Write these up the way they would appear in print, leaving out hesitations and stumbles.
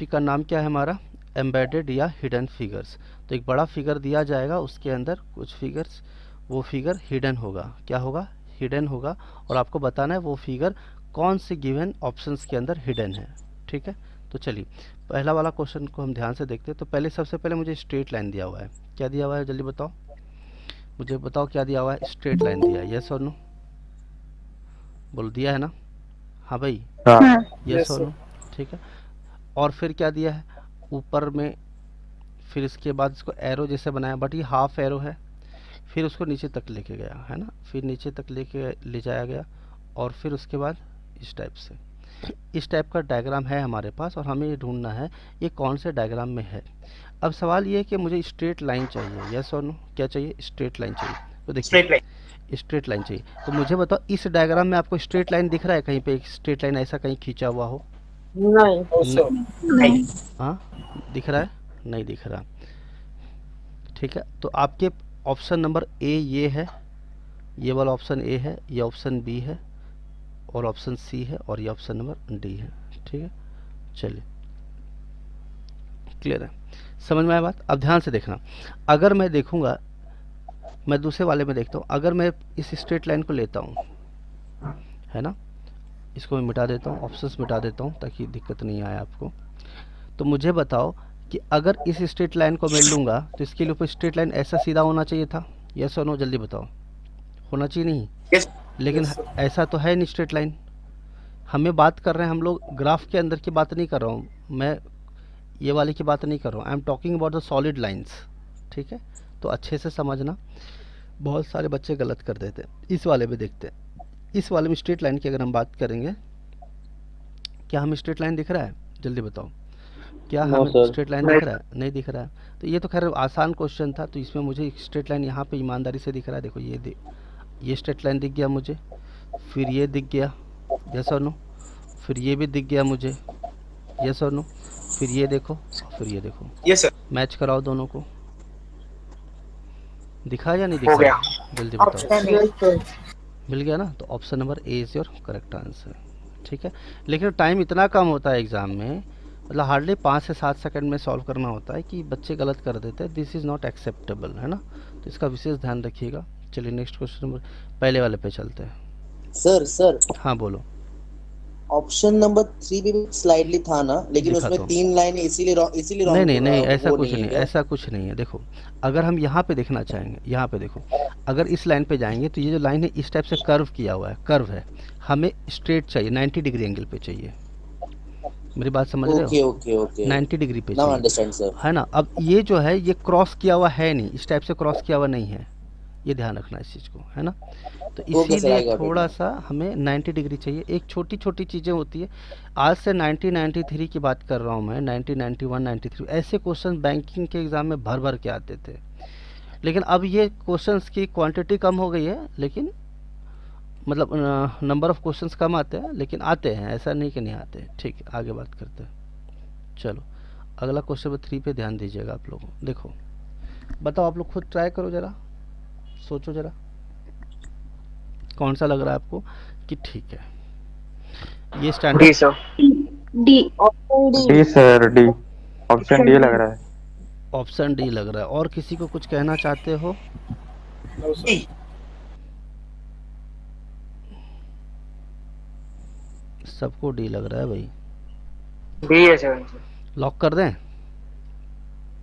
Topic का नाम क्या है हमारा? एम्बेडेड या हिडन फिगर्स। तो एक बड़ा फिगर दिया जाएगा, उसके अंदर कुछ फिगर्स, वो फिगर हिडन होगा। क्या होगा? हिडन होगा। और आपको बताना है वो फिगर कौन से गिवन ऑप्शंस के अंदर हिडन है। ठीक है, तो चलिए पहला वाला क्वेश्चन को हम ध्यान से देखते हैं। तो पहले सबसे पहले मुझे स्ट्रेट लाइन दिया हुआ है। क्या दिया हुआ है जल्दी बताओ, मुझे बताओ क्या दिया हुआ है? स्ट्रेट लाइन दिया है, यस और नो? बोल दिया है ना? हाँ भाई, हाँ। यस और नो? ठीक है। और फिर क्या दिया है ऊपर में? फिर इसके बाद इसको एरो जैसे बनाया, बट ये हाफ एरो है। फिर उसको नीचे तक लेके गया है ना, फिर नीचे तक लेके ले जाया गया। और फिर उसके बाद इस टाइप से, इस टाइप का डायग्राम है हमारे पास, और हमें ये ढूंढना है ये कौन से डायग्राम में है। अब सवाल ये है कि मुझे स्ट्रेट लाइन चाहिए, यस और नो? क्या चाहिए? स्ट्रेट लाइन चाहिए। तो देखिए स्ट्रेट लाइन। स्ट्रेट लाइन चाहिए, तो मुझे बताओ इस डायग्राम में आपको स्ट्रेट लाइन दिख रहा है कहीं पे? एक स्ट्रेट लाइन ऐसा कहीं खींचा हुआ हो? नहीं। नहीं। हाँ, दिख रहा है? नहीं दिख रहा। ठीक है, तो आपके ऑप्शन नंबर ए ये है, ये वाला ऑप्शन ए है, ये ऑप्शन बी है, और ऑप्शन सी है, और ये ऑप्शन नंबर डी है। ठीक है, चलिए क्लियर है, समझ में आया बात? अब ध्यान से देखना, अगर मैं देखूंगा, मैं दूसरे वाले में देखता हूँ, अगर मैं इस स्ट्रेट लाइन को लेता हूँ, है ना, इसको मैं मिटा देता हूँ, ऑप्शंस मिटा देता हूँ ताकि दिक्कत नहीं आए आपको। तो मुझे बताओ कि अगर इस स्ट्रेट लाइन को मैं लूँगा तो इसके लिए ऊपर स्ट्रेट लाइन ऐसा सीधा होना चाहिए था, यस और नो? जल्दी बताओ, होना चाहिए नहीं? यस। लेकिन ऐसा तो है नहीं स्ट्रेट लाइन। हमें बात कर रहे हैं, हम लोग ग्राफ के अंदर की बात नहीं कर रहा हूँ मैं, ये वाले की बात नहीं कर रहा हूँ। आई am talking about the solid lines. ठीक है, तो अच्छे से समझना, बहुत सारे बच्चे गलत कर देते हैं। इस वाले में देखते हैं, इस वाले में स्ट्रेट लाइन की अगर हम बात करेंगे, क्या हमें स्ट्रेट लाइन दिख रहा है? जल्दी बताओ, क्या नो हमें सर। स्ट्रेट लाइन दिख रहा है? नहीं दिख रहा है। तो ये तो खैर आसान क्वेश्चन था, तो इसमें मुझे स्ट्रेट लाइन यहाँ पे ईमानदारी से दिख रहा है। देखो ये स्ट्रेट लाइन दिख गया मुझे, फिर ये दिख गया, यस और नो? फिर ये भी दिख गया मुझे, यस और नो? फिर ये देखो, और फिर ये देखो, यस सर। मैच कराओ दोनों को, दिखा या नहीं हो दिखा? गया। जल्दी बताओ। ऑप्शन ए। मिल गया ना? तो option number A is your correct answer. ठीक है, लेकिन टाइम इतना कम होता है एग्ज़ाम में, मतलब हार्डली 5 से 7 सेकंड में सॉल्व करना होता है, कि बच्चे गलत कर देते हैं। दिस इज़ नॉट एक्सेप्टेबल, है ना? तो इसका विशेष ध्यान रखिएगा। चलिए नेक्स्ट क्वेश्चन नंबर, पहले वाले पे चलते हैं। सर हाँ बोलो। ऑप्शन नंबर 3 भी स्लाइडली था ना, लेकिन दिखा उसमें तो, 3 लाइन इसीलिए नहीं रॉन्ग नहीं नहीं, ऐसा वो कुछ नहीं है नहीं, क्या? ऐसा कुछ नहीं है। देखो, अगर हम यहाँ पे देखना चाहेंगे, यहाँ पे देखो, अगर इस लाइन पे जाएंगे तो ये जो लाइन है इस टाइप से कर्व किया हुआ है, कर्व है, हमें स्ट्रेट चाहिए, 90 डिग्री एंगल पे चाहिए। मेरी बात समझ रहे हो? Okay okay okay. 90 डिग्री पे नाउ चाहिए, अंडरस्टैंड सर। है ना? अब ये जो है ये क्रॉस किया हुआ है नहीं, इस टाइप से क्रॉस किया हुआ नहीं है, ये ध्यान रखना इस चीज़ को, है ना? तो ओके सर, इसीलिए आई गॉट इट थोड़ा नाउ। सा हमें 90 डिग्री चाहिए। एक छोटी छोटी चीज़ें होती है, आज से 1993 की बात कर रहा हूँ मैं, 1991 93 ऐसे क्वेश्चन बैंकिंग के एग्ज़ाम में भर भर के आते थे। लेकिन अब ये क्वेश्चंस की क्वांटिटी कम हो गई है, लेकिन मतलब नंबर ऑफ क्वेश्चंस कम आते हैं, लेकिन आते हैं, ऐसा नहीं कि नहीं आते। ठीक है, आगे बात करते हैं। चलो अगला क्वेश्चन नंबर 3 पे ध्यान दीजिएगा आप लोगों। देखो बताओ, आप लोग खुद ट्राई करो ज़रा, सोचो ज़रा कौन सा लग रहा है आपको कि ठीक है। ये D standard, sir. D. Option D. D sir, D. Option D लग रहा है। ऑप्शन डी लग रहा है। और किसी को कुछ कहना चाहते हो? सबको डी लग रहा है भाई, डी है सर। लॉक कर दें?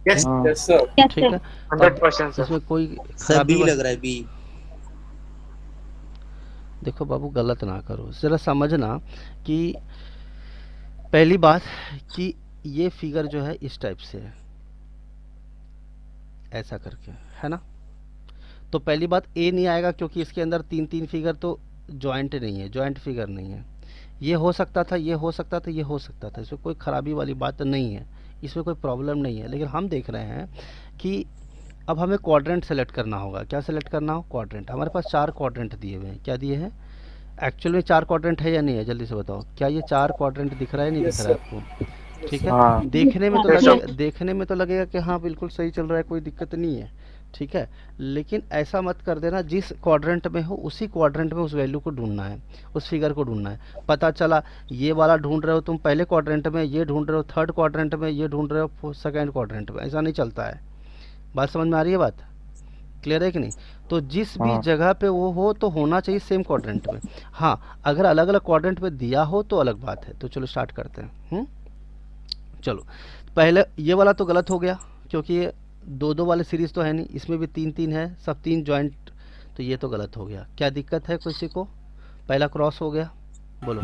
यस। हाँ। Yes sir. ठीक है, और 100% सर। इसमें कोई सर खराबी बी वाली, लग रहा है, बी। देखो बाबू गलत ना करो, ज़रा समझना कि पहली बात कि ये फिगर जो है इस टाइप से है, ऐसा करके, है ना? तो पहली बात ए नहीं आएगा, क्योंकि इसके अंदर तीन तीन फिगर तो जॉइंट नहीं है, जॉइंट फिगर नहीं है। ये हो सकता था, ये हो सकता था, ये हो सकता था, इसमें कोई ख़राबी वाली बात नहीं है, इसमें कोई प्रॉब्लम नहीं है। लेकिन हम देख रहे हैं कि अब हमें क्वाड्रेंट सेलेक्ट करना होगा। क्या सेलेक्ट करना हो? क्वाड्रेंट। हमारे पास 4 क्वाड्रेंट दिए हुए हैं। क्या दिए हैं? एक्चुअल में 4 क्वाड्रेंट है या नहीं है? जल्दी से बताओ, क्या ये 4 क्वाड्रेंट दिख रहा है, नहीं दिख रहा है आपको? ठीक है, हाँ। देखने में तो Yes, sir. लगेगा, देखने में तो लगेगा कि हाँ बिल्कुल सही चल रहा है, कोई दिक्कत नहीं है। ठीक है। लेकिन ऐसा मत कर देना जिस क्वाड्रेंट में हो उसी क्वाड्रेंट में उस वैल्यू को ढूंढना है, उस फिगर को ढूंढना है। पता चला ये वाला ढूंढ रहे हो तुम पहले क्वाड्रेंट में, ये ढूंढ रहे हो थर्ड क्वाड्रेंट में, ये ढूंढ रहे हो सेकंड क्वाड्रेंट में, ऐसा नहीं चलता है। बात समझ में आ रही है? बात क्लियर है कि नहीं? तो जिस भी हाँ। जगह पे वो हो तो होना चाहिए सेम क्वाड्रेंट में। हाँ, अगर अलग अलग क्वाड्रेंट में दिया हो तो अलग बात है। तो चलो स्टार्ट करते हैं। चलो पहले ये वाला तो गलत हो गया, क्योंकि ये दो दो वाले सीरीज़ तो है नहीं, इसमें भी तीन तीन है, सब तीन जॉइंट, तो ये तो गलत हो गया। क्या दिक्कत है किसी को? पहला क्रॉस हो गया, बोलो।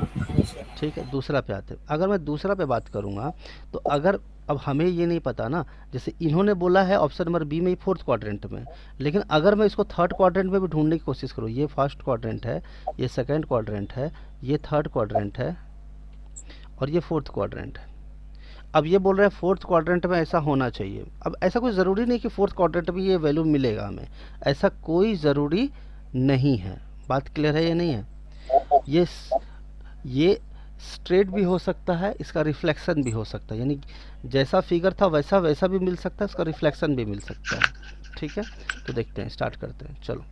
ठीक है, दूसरा पे आते हैं। अगर मैं दूसरा पे बात करूँगा तो अगर अब हमें ये नहीं पता ना, जैसे इन्होंने बोला है ऑप्शन नंबर बी में ही फोर्थ क्वाड्रेंट में, लेकिन अगर मैं इसको थर्ड क्वाड्रेंट में भी ढूंढने की कोशिश करूँ, ये फर्स्ट क्वाड्रेंट है, ये सेकंड क्वाड्रेंट है, ये थर्ड क्वाड्रेंट है और ये फोर्थ क्वाड्रेंट है। अब ये बोल रहे हैं फोर्थ क्वाड्रेंट में ऐसा होना चाहिए। अब ऐसा कोई ज़रूरी नहीं कि फोर्थ क्वाड्रेंट में ये वैल्यू मिलेगा हमें, ऐसा कोई ज़रूरी नहीं है। बात क्लियर है या नहीं है? ये स्ट्रेट भी हो सकता है, इसका रिफ्लेक्शन भी हो सकता है, यानी जैसा फिगर था वैसा वैसा भी मिल सकता है, इसका रिफ्लेक्शन भी मिल सकता है। ठीक है, तो देखते हैं, स्टार्ट करते हैं। चलो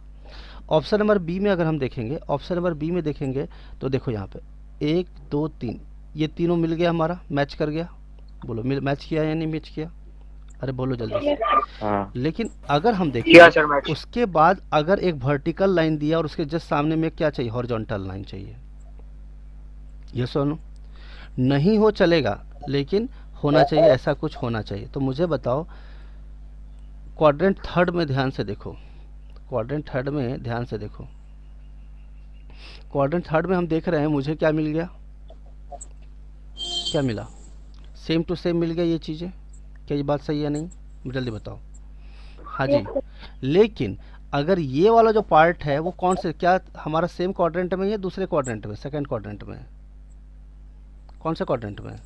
ऑप्शन नंबर बी में अगर हम देखेंगे, ऑप्शन नंबर बी में देखेंगे तो देखो यहाँ पे 1 2 3, ये तीनों मिल गया, हमारा मैच कर गया। बोलो मैच किया या नहीं मैच किया? अरे बोलो जल्दी से। हाँ। लेकिन अगर हम किया सर देखें मैच। उसके बाद अगर एक वर्टिकल लाइन दिया और उसके जस्ट सामने में क्या चाहिए? हॉरिजॉन्टल लाइन चाहिए। ये सुनो, नहीं हो चलेगा लेकिन होना चाहिए, ऐसा कुछ होना चाहिए। तो मुझे बताओ क्वाड्रेंट थर्ड में ध्यान से देखो, क्वाड्रेंट थर्ड में ध्यान से देखो, क्वाड्रेंट थर्ड में हम देख रहे हैं मुझे क्या मिल गया? क्या मिला? सेम टू सेम मिल गया ये चीज़ें। क्या ये बात सही है नहीं? जल्दी बताओ। हाँ जी। लेकिन अगर ये वाला जो पार्ट है वो कौन से, क्या हमारा सेम क्वाड्रेंट में या दूसरे क्वाड्रेंट में? सेकंड क्वाड्रेंट में। कौन से क्वाड्रेंट में?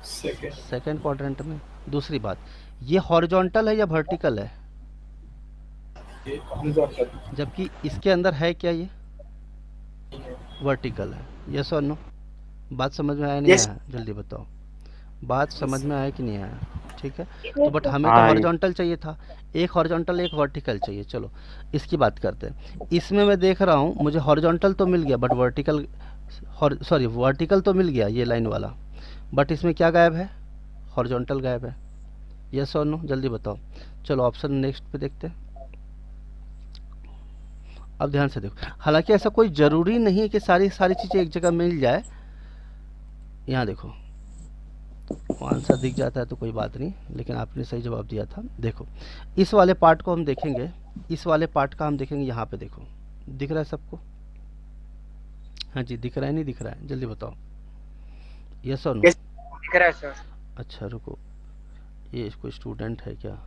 सेकंड क्वाड्रेंट में। दूसरी बात, ये हॉरिजॉन्टल है या वर्टिकल है? जबकि इसके अंदर है क्या? ये वर्टिकल है। यस और नो? बात समझ में आया नहीं Yes. आया? जल्दी बताओ, बात समझ में आया कि नहीं आया? ठीक है, तो बट हमें तो हाँ, हॉरिजॉन्टल चाहिए था, एक हॉरिजॉन्टल एक वर्टिकल चाहिए। चलो इसकी बात करते हैं। इसमें मैं देख रहा हूँ मुझे हॉरिजॉन्टल तो मिल गया बट वर्टिकल, सॉरी वर्टिकल तो मिल गया ये लाइन वाला, बट इसमें क्या गायब है? हॉरिजॉन्टल गायब है। यस और नो? जल्दी बताओ। चलो ऑप्शन नेक्स्ट पे देखते हैं। अब ध्यान से देखो, हालांकि ऐसा कोई ज़रूरी नहीं है कि सारी सारी चीज़ें एक जगह मिल जाए। यहाँ देखो आंसर दिख जाता है तो कोई बात नहीं, लेकिन आपने सही जवाब दिया था। देखो इस वाले पार्ट को हम देखेंगे, इस वाले पार्ट का हम देखेंगे। यहाँ पे देखो, दिख रहा है सबको? हाँ जी, दिख रहा है नहीं दिख रहा है? जल्दी बताओ। यस और नो? Yes. दिख रहा है सर। अच्छा रुको, ये कोई स्टूडेंट है क्या?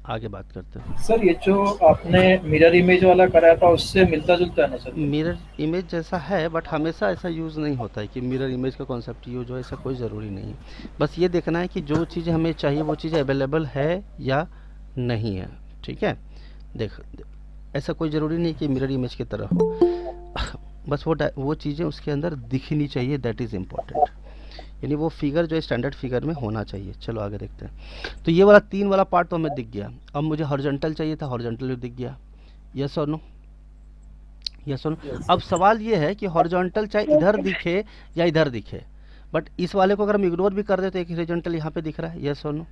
आगे बात करते हैं। सर ये जो आपने मिरर इमेज वाला कराया था उससे मिलता जुलता है ना सर? मिरर इमेज जैसा है बट हमेशा ऐसा यूज़ नहीं होता है कि मिरर इमेज का कॉन्सेप्ट यूज हो, ऐसा कोई ज़रूरी नहीं है। बस ये देखना है कि जो चीज़ें हमें चाहिए वो चीज़ें अवेलेबल है या नहीं है। ठीक है, देख ऐसा कोई ज़रूरी नहीं कि मिरर इमेज की तरह हो, बस वो चीज़ें उसके अंदर दिखनी चाहिए, दैट इज़ इम्पॉर्टेंट। यानी वो फिगर जो है स्टैंडर्ड फिगर में होना चाहिए। चलो आगे देखते हैं। तो ये वाला 3 वाला पार्ट तो हमें दिख गया। अब मुझे हॉरिजॉन्टल चाहिए था, हॉरिजॉन्टल भी दिख गया। यस और नो? यस और नो? अब सवाल ये है कि हॉरिजॉन्टल चाहे इधर दिखे या इधर दिखे, बट इस वाले को अगर हम इग्नोर भी कर दे तो एक हॉरिजॉन्टल यहाँ पे दिख रहा है। यस और नो?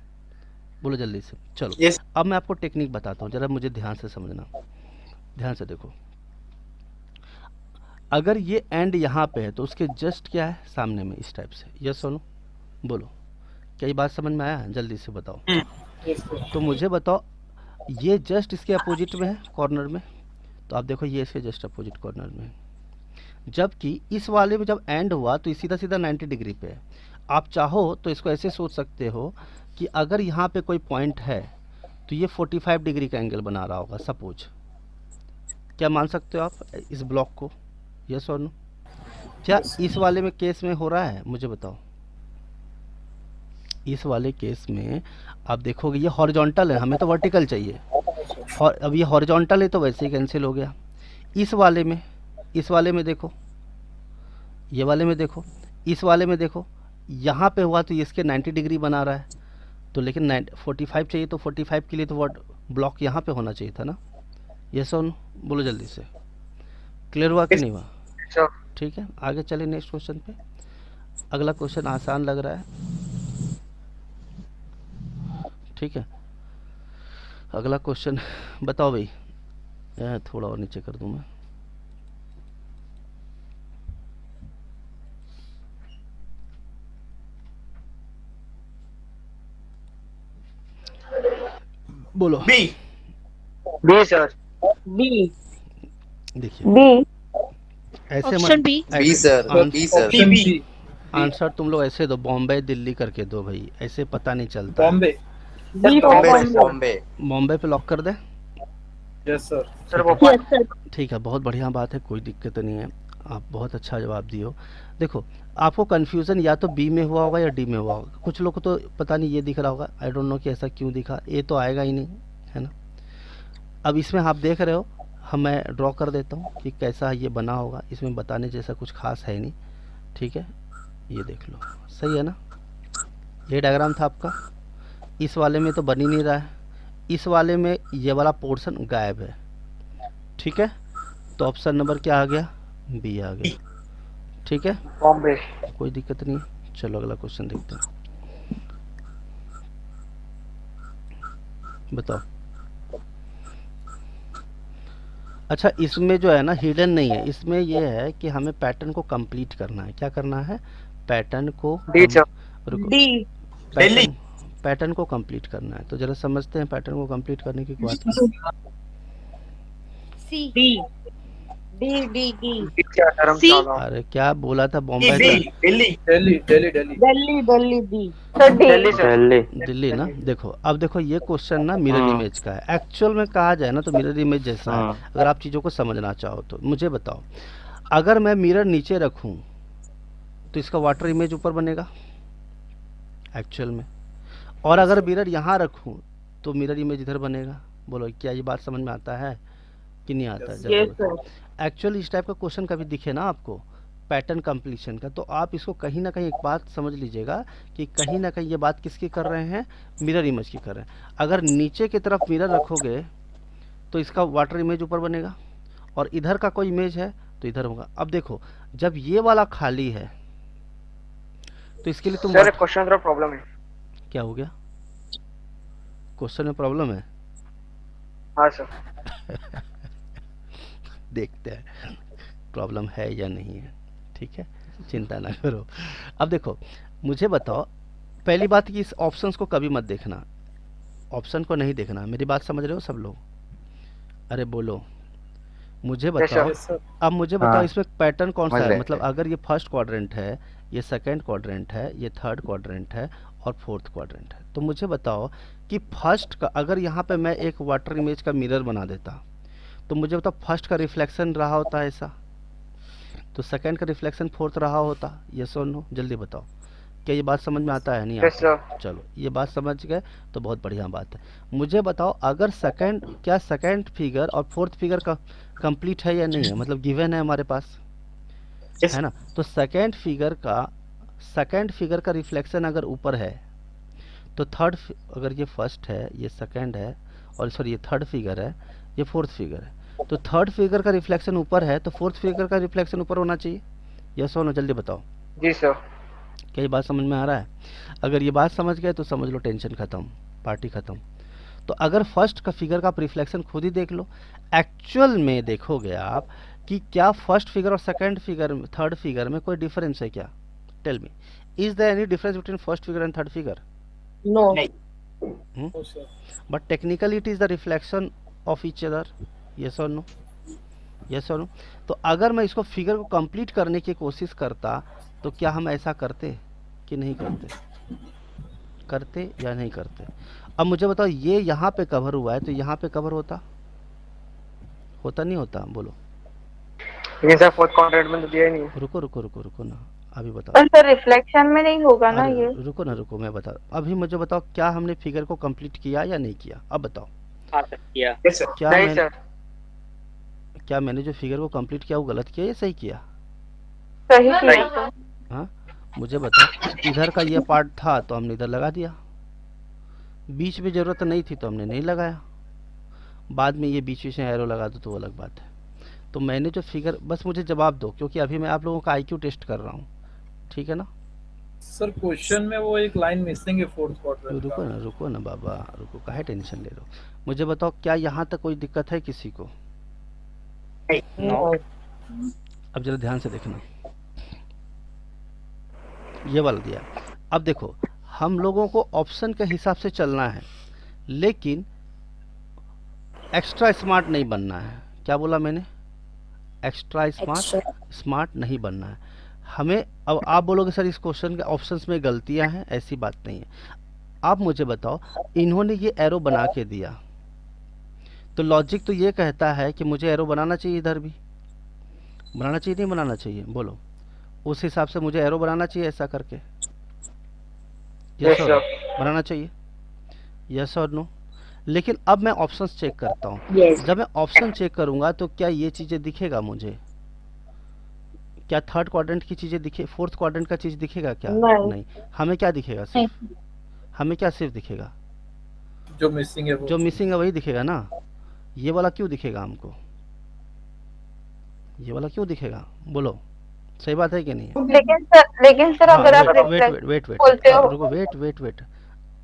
बोलो जल्दी से। चलो Yes. अब मैं आपको टेक्निक बताता हूँ, ज़रा मुझे ध्यान से समझना, ध्यान से देखो। अगर ये एंड यहाँ पे है तो उसके जस्ट क्या है? सामने में इस टाइप से। यस और नो? बोलो, क्या ये बात समझ में आया? जल्दी से बताओ। तो मुझे बताओ, ये जस्ट इसके अपोजिट में है कॉर्नर में, तो आप देखो ये इसके जस्ट अपोजिट कॉर्नर में है। जबकि इस वाले में जब एंड हुआ तो सीधा सीधा 90 डिग्री पे है। आप चाहो तो इसको ऐसे सोच सकते हो कि अगर यहाँ पे कोई पॉइंट है तो ये 45 डिग्री का एंगल बना रहा होगा सपोज। क्या मान सकते हो आप इस ब्लॉक को? यस और नो? क्या इस वाले में केस में हो रहा है? मुझे बताओ। इस वाले केस में आप देखोगे ये हॉरिजॉन्टल है, हमें तो वर्टिकल चाहिए, और अब ये हॉरिजॉन्टल है तो वैसे ही कैंसिल हो गया। इस वाले में, इस वाले में देखो, ये वाले में देखो, इस वाले में देखो, यहाँ पे हुआ तो ये इसके 90 डिग्री बना रहा है, तो लेकिन 45 चाहिए, तो 45 के लिए तो वर्ड ब्लॉक यहाँ पे होना चाहिए था ना। ये सोन बोलो जल्दी से, क्लियर हुआ कि नहीं हुआ? सर ठीक है, आगे चलिए नेक्स्ट क्वेश्चन पे। अगला क्वेश्चन आसान लग रहा है, ठीक है। अगला क्वेश्चन बताओ भाई, थोड़ा और नीचे कर दूं मैं। बोलो। B sir. बी देखिए बी ऐसे option B B sir, B sir. Option B. Answer तुम लोग ऐसे दो, बॉम्बे दिल्ली करके दो भाई, ऐसे पता नहीं चलता है। बॉम्बे। बी बॉम्बे बॉम्बे। बॉम्बे। बॉम्बे पे लॉक कर दे। Yes sir. Sir Bhopal. Yes sir. ठीक है, बहुत बढ़िया बात है, कोई दिक्कत नहीं है, आप बहुत अच्छा जवाब दिए हो। देखो आपको कन्फ्यूज़न या तो बी में हुआ होगा या डी में हुआ होगा। कुछ लोग को तो पता नहीं ये दिख रहा होगा, आई डोंट नो कि ऐसा क्यों दिखा, ए तो आएगा ही नहीं, है ना। अब इसमें आप देख रहे हो, मैं ड्रॉ कर देता हूँ कि कैसा ये बना होगा। इसमें बताने जैसा कुछ खास है नहीं, ठीक है। ये देख लो, सही है ना। ये डायग्राम था आपका। इस वाले में तो बन ही नहीं रहा है, इस वाले में ये वाला पोर्शन गायब है, ठीक है। तो ऑप्शन नंबर क्या आ गया? बी आ गया, ठीक है, बॉम्बे। कोई दिक्कत नहीं है। चलो अगला क्वेश्चन देखते हैं, बताओ। अच्छा, इसमें जो है ना हिडन नहीं है, इसमें ये है कि हमें पैटर्न को कंप्लीट करना है। क्या करना है? पैटर्न को डी सर। रुको, डी पैटर्न पैटर्न को कंप्लीट करना है। तो जरा समझते हैं पैटर्न को कंप्लीट करने की बात। C D D D D D sir Dharamshala. अरे क्या बोला था? बॉम्बे का? Delhi Delhi Delhi Delhi. Delhi Delhi D sir D Delhi sir. Delhi. Delhi ना। देखो अब देखो, ये क्वेश्चन ना मिरर हाँ। इमेज का है। एक्चुअल में कहा जाए ना तो मिरर इमेज जैसा है, हाँ। अगर आप चीज़ों को समझना चाहो तो। मुझे बताओ, अगर मैं मिरर नीचे रखूं तो इसका वाटर इमेज ऊपर बनेगा एक्चुअल में, और अगर मिरर यहाँ रखूं तो मिरर इमेज इधर बनेगा। बोलो क्या ये बात समझ में आता है कि नहीं आता है? जल्दी यस बताओ। सर। एक्चुअली इस टाइप का क्वेश्चन कभी दिखे ना आपको पैटर्न कंप्लीशन का, तो आप इसको कहीं ना कहीं एक बात समझ लीजिएगा कि कहीं ना कहीं ये बात किसकी कर रहे हैं? मिरर इमेज की कर रहे हैं। अगर नीचे की तरफ मिरर रखोगे तो इसका वाटर इमेज ऊपर बनेगा, और इधर का कोई इमेज है तो इधर होगा। अब देखो, जब ये वाला खाली है तो इसके लिए तुम सर क्वेश्चन थोड़ा प्रॉब्लम है। क्या हो गया? क्वेश्चन में प्रॉब्लम है? हाँ सर। देखते हैं प्रॉब्लम है या नहीं है, ठीक है, चिंता ना करो। अब देखो मुझे बताओ, पहली बात कि इस ऑप्शंस को कभी मत देखना, ऑप्शन को नहीं देखना। मेरी बात समझ रहे हो सब लोग? अरे बोलो, मुझे बताओ। Yes sir. अब मुझे बताओ हाँ। इसमें पैटर्न कौन सा समझ है? रहे। मतलब अगर ये फर्स्ट क्वाड्रेंट है, ये सेकंड क्वाड्रेंट है, ये थर्ड क्वाड्रेंट है और फोर्थ क्वाड्रेंट है, तो मुझे बताओ कि फर्स्ट का अगर यहाँ पे मैं एक वाटर इमेज का मिरर बना देता तो मुझे बताओ फर्स्ट का रिफ्लेक्शन रहा होता ऐसा, तो सेकंड का रिफ्लेक्शन फोर्थ रहा होता। यस और नो? जल्दी बताओ, क्या ये बात समझ में आता है नहीं यस आता? सर। चलो ये बात समझ गए तो बहुत बढ़िया बात है। मुझे बताओ, अगर क्या सेकंड फिगर और फोर्थ फिगर का कंप्लीट है या नहीं है? मतलब गिवन है हमारे पास, है ना। तो सेकंड फिगर का रिफ्लेक्शन अगर ऊपर है तो अगर ये फर्स्ट है, ये सेकंड है, और सॉरी ये थर्ड फिगर है, ये फोर्थ फिगर है, तो थर्ड फिगर का रिफ्लेक्शन ऊपर है तो फोर्थ फिगर का रिफ्लेक्शन ऊपर होना चाहिए। यस और नो? जल्दी बताओ, जी सर। क्या ये बात समझ में आ रहा है? अगर ये बात समझ गए तो समझ लो टेंशन खत्म, पार्टी खत्म। तो अगर फर्स्ट का फिगर का आप रिफ्लेक्शन खुद ही देख लो, एक्चुअल में देखोगे आप कि क्या फर्स्ट फिगर और सेकंड फिगर, थर्ड फिगर में कोई डिफरेंस है क्या? Tell me, is there any difference between first figure and third figure? No no sir. But technically it is the reflection of each other. Yes और no? Yes और no? तो अगर मैं इसको फिगर को कंप्लीट करने की कोशिश करता तो क्या हम ऐसा करते कि नहीं करते? करते या नहीं करते? अब मुझे बताओ, ये यहाँ पे कवर हुआ है तो यहाँ पे कवर होता नहीं होता? बोलो। लेकिन सर फोर्थ क्वाड्रेंट में तो दिया ही नहीं है। रुको रुको रुको रुको ना, अभी बताओ। पर सर रिफ्लेक्शन में नहीं होगा ना अरे ये? रुको ना, रुको मैं बता। अभी मुझे बताओ, क्या हमने फिगर को कंप्लीट किया या नहीं किया? अब बताओ, यस सर। क्या नहीं मैं सर। क्या मैंने जो फिगर को कंप्लीट किया वो गलत किया या सही किया? सही किया सर। हाँ, मुझे बताओ, इधर का ये पार्ट था तो हमने इधर लगा दिया, बीच में ज़रूरत नहीं थी तो हमने नहीं लगाया, बाद में ये बीच में एरो लगा दो तो वो अलग बात है। तो मैंने जो फिगर, बस मुझे जवाब दो, क्योंकि अभी मैं आप लोगों का आईक्यू टेस्ट कर रहा हूँ, ठीक है ना। सर क्वेश्चन में वो एक लाइन मिसिंग है फोर्थ क्वाड्रेंट का। रुको ना बाबा, रुको, काहे टेंशन ले रहे हो। मुझे बताओ, क्या यहाँ तक कोई दिक्कत है किसी को? नो। अब जरा ध्यान से देखना, ये वाला दिया। अब देखो, हम लोगों को ऑप्शन के हिसाब से चलना है, लेकिन एक्स्ट्रा स्मार्ट नहीं बनना है। क्या बोला मैंने? एक्स्ट्रा स्मार्ट नहीं बनना है हमें। अब आप बोलोगे सर इस क्वेश्चन के ऑप्शंस में गलतियां हैं, ऐसी बात नहीं है। आप मुझे बताओ, इन्होंने ये एरो बना के दिया, तो लॉजिक तो ये कहता है कि मुझे एरो बनाना चाहिए, इधर भी बनाना चाहिए, नहीं बनाना चाहिए? बोलो, उस हिसाब से मुझे एरो बनाना चाहिए ऐसा करके। Yes, sir. बनाना चाहिए, यस और नो। लेकिन अब मैं ऑप्शंस चेक करता हूँ। Yes. जब मैं ऑप्शन चेक करूंगा तो क्या ये चीज़ें दिखेगा मुझे? क्या थर्ड क्वाड्रेंट की चीज़ें दिखे, फोर्थ क्वाड्रेंट का चीज़ दिखेगा क्या? नहीं। हमें क्या दिखेगा? सिर्फ हमें क्या सिर्फ दिखेगा? जो मिसिंग है वो। जो मिसिंग है वही दिखेगा ना। ये वाला क्यों दिखेगा हमको? ये वाला क्यों दिखेगा? बोलो, सही बात है कि नहीं है? लेकिन सर अगर आप वेट,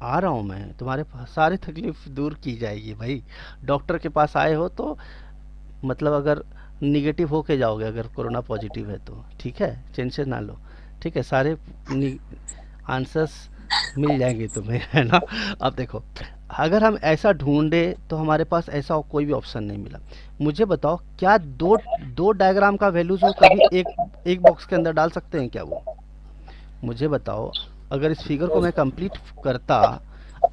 आ रहा हूँ मैं, तुम्हारे पास सारी तकलीफ दूर की जाएगी भाई। डॉक्टर के पास आए हो तो मतलब अगर निगेटिव होके जाओगे, अगर कोरोना पॉजिटिव है तो, ठीक है, टेंशन ना लो, ठीक है, सारे आंसर्स मिल जाएंगे तुम्हें, है ना। अब देखो, अगर हम ऐसा ढूंढे तो हमारे पास ऐसा कोई भी ऑप्शन नहीं मिला। मुझे बताओ, क्या दो डायग्राम का वैल्यूज वो कभी एक बॉक्स के अंदर डाल सकते हैं क्या वो? मुझे बताओ, अगर इस फिगर को मैं कंप्लीट करता,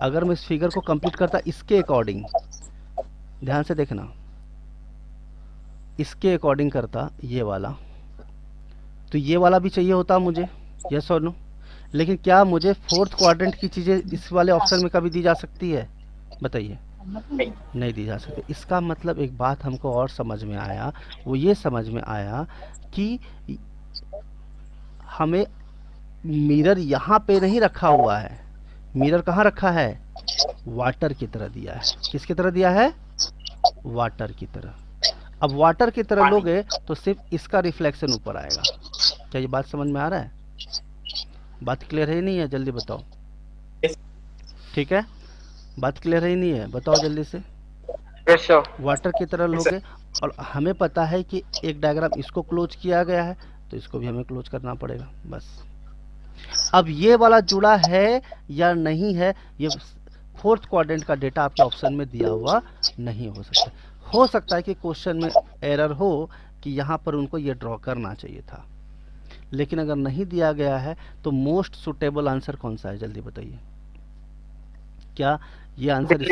अगर मैं इस फिगर को कंप्लीट करता इसके अकॉर्डिंग, ध्यान से देखना, इसके अकॉर्डिंग करता ये वाला, तो ये वाला भी चाहिए होता मुझे, यस और नो। लेकिन क्या मुझे फोर्थ क्वाड्रेंट की चीज़ें इस वाले ऑप्शन में कभी दी जा सकती है? बताइए, नहीं दी जा सकती। इसका मतलब एक बात हमको और समझ में आया, वो ये समझ में आया कि हमें मिरर यहाँ पे नहीं रखा हुआ है। मिरर कहाँ रखा है? वाटर की तरह दिया है। किसकी तरह दिया है? वाटर की तरह। अब वाटर की तरह लोगे तो सिर्फ इसका रिफ्लेक्शन ऊपर आएगा। क्या ये बात समझ में आ रहा है? बात क्लियर है नहीं है? जल्दी बताओ, ठीक है, बात क्लियर है नहीं है? बताओ जल्दी से। Yes, sir. वाटर की तरह लोगे, और हमें पता है कि एक डायग्राम इसको क्लोज किया गया है तो इसको भी हमें क्लोज करना पड़ेगा, बस। अब ये वाला जुड़ा है या नहीं है, ये फोर्थ क्वाड्रेंट का डेटा आपके ऑप्शन में दिया हुआ नहीं हो सकता। हो सकता है कि क्वेश्चन में एरर हो कि यहाँ पर उनको ये ड्रॉ करना चाहिए था, लेकिन अगर नहीं दिया गया है तो मोस्ट सुटेबल आंसर कौन सा है? जल्दी बताइए। क्या ये आंसर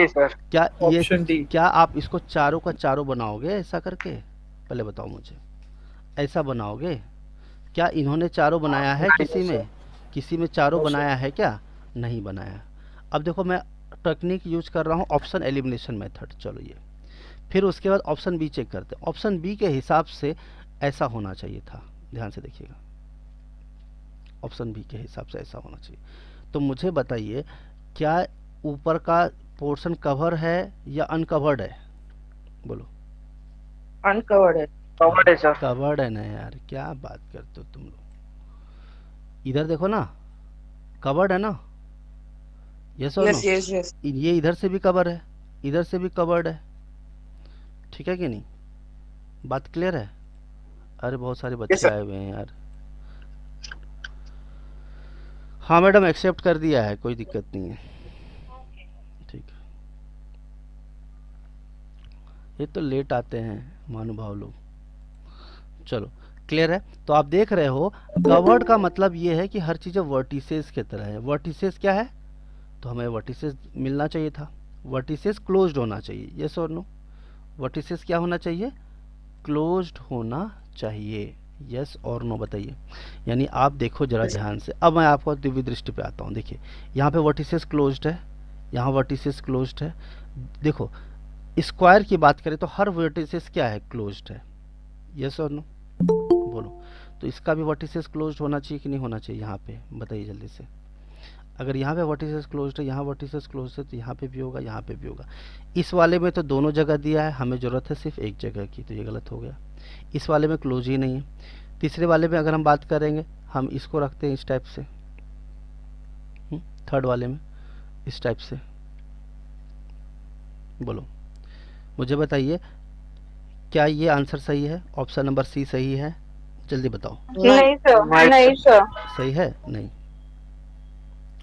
क्या ये ऑप्शन डी। क्या आप इसको चारों का चारों बनाओगे ऐसा करके? पहले बताओ मुझे, ऐसा बनाओगे? क्या इन्होंने चारों बनाया है? किसी में चारों बनाया है क्या? नहीं बनाया। अब देखो, मैं टेक्निक यूज कर रहा हूँ ऑप्शन एलिमिनेशन मेथड। चलो ये, फिर उसके बाद ऑप्शन बी चेक करते हैं। ऑप्शन बी के हिसाब से ऐसा होना चाहिए था, ध्यान से देखिएगा, ऑप्शन बी के हिसाब से ऐसा होना चाहिए। तो मुझे बताइए, क्या ऊपर का पोर्शन कवर है या अनकवर्ड है? बोलो। अनकवर्ड है। Covered है sir. कवर्ड है ना यार, क्या बात करते हो तुम लोग। इधर देखो ना, कवर्ड है ना, यस और नो? यस। ये इधर से भी कवर है, इधर से भी कवर्ड है, ठीक है कि नहीं? बात क्लियर है? अरे बहुत सारे बच्चे sir. आए हुए हैं यार। हाँ मैडम, एक्सेप्ट कर दिया है, कोई दिक्कत नहीं है, ठीक है। ये तो लेट आते हैं महानुभाव लोग। चलो क्लियर है? तो आप देख रहे हो, कवर्ड का मतलब ये है कि हर चीज़ वर्टिसेस की तरह है। वर्टिसेस क्या है? तो हमें वर्टिसेस मिलना चाहिए था, वर्टिसेस क्लोज्ड होना चाहिए, यस और नो? वर्टिसेस क्या होना चाहिए? क्लोज्ड होना चाहिए, यस और नो? बताइए। यानी आप देखो जरा ध्यान से, अब मैं आपको दिव्य दृष्टि पे आता हूँ। देखिए, यहाँ पे वर्टिसेस क्लोज्ड है, यहाँ वर्टिसेस क्लोज्ड है। देखो, स्क्वायर की बात करें तो हर वर्टिसेस क्या है? क्लोज्ड है, यस और नो? बोलो। तो इसका भी वर्टिसेस क्लोज्ड होना चाहिए कि नहीं होना चाहिए? यहाँ पे बताइए जल्दी से। अगर यहाँ पे वर्टिसेस क्लोज्ड है, यहाँ वर्टिसेस क्लोज्ड है, तो यहाँ पे भी होगा, यहाँ पे भी होगा। इस वाले में तो दोनों जगह दिया है, हमें ज़रूरत है सिर्फ एक जगह की, तो ये गलत हो गया। इस वाले में क्लोज ही नहीं है। तीसरे वाले में अगर हम बात करेंगे, हम इसको रखते हैं इस टाइप से, थर्ड वाले में इस टाइप से। बोलो, मुझे बताइए क्या ये आंसर सही है? ऑप्शन नंबर सी सही है? जल्दी बताओ। नहीं सर, नहीं सर। सही है? नहीं।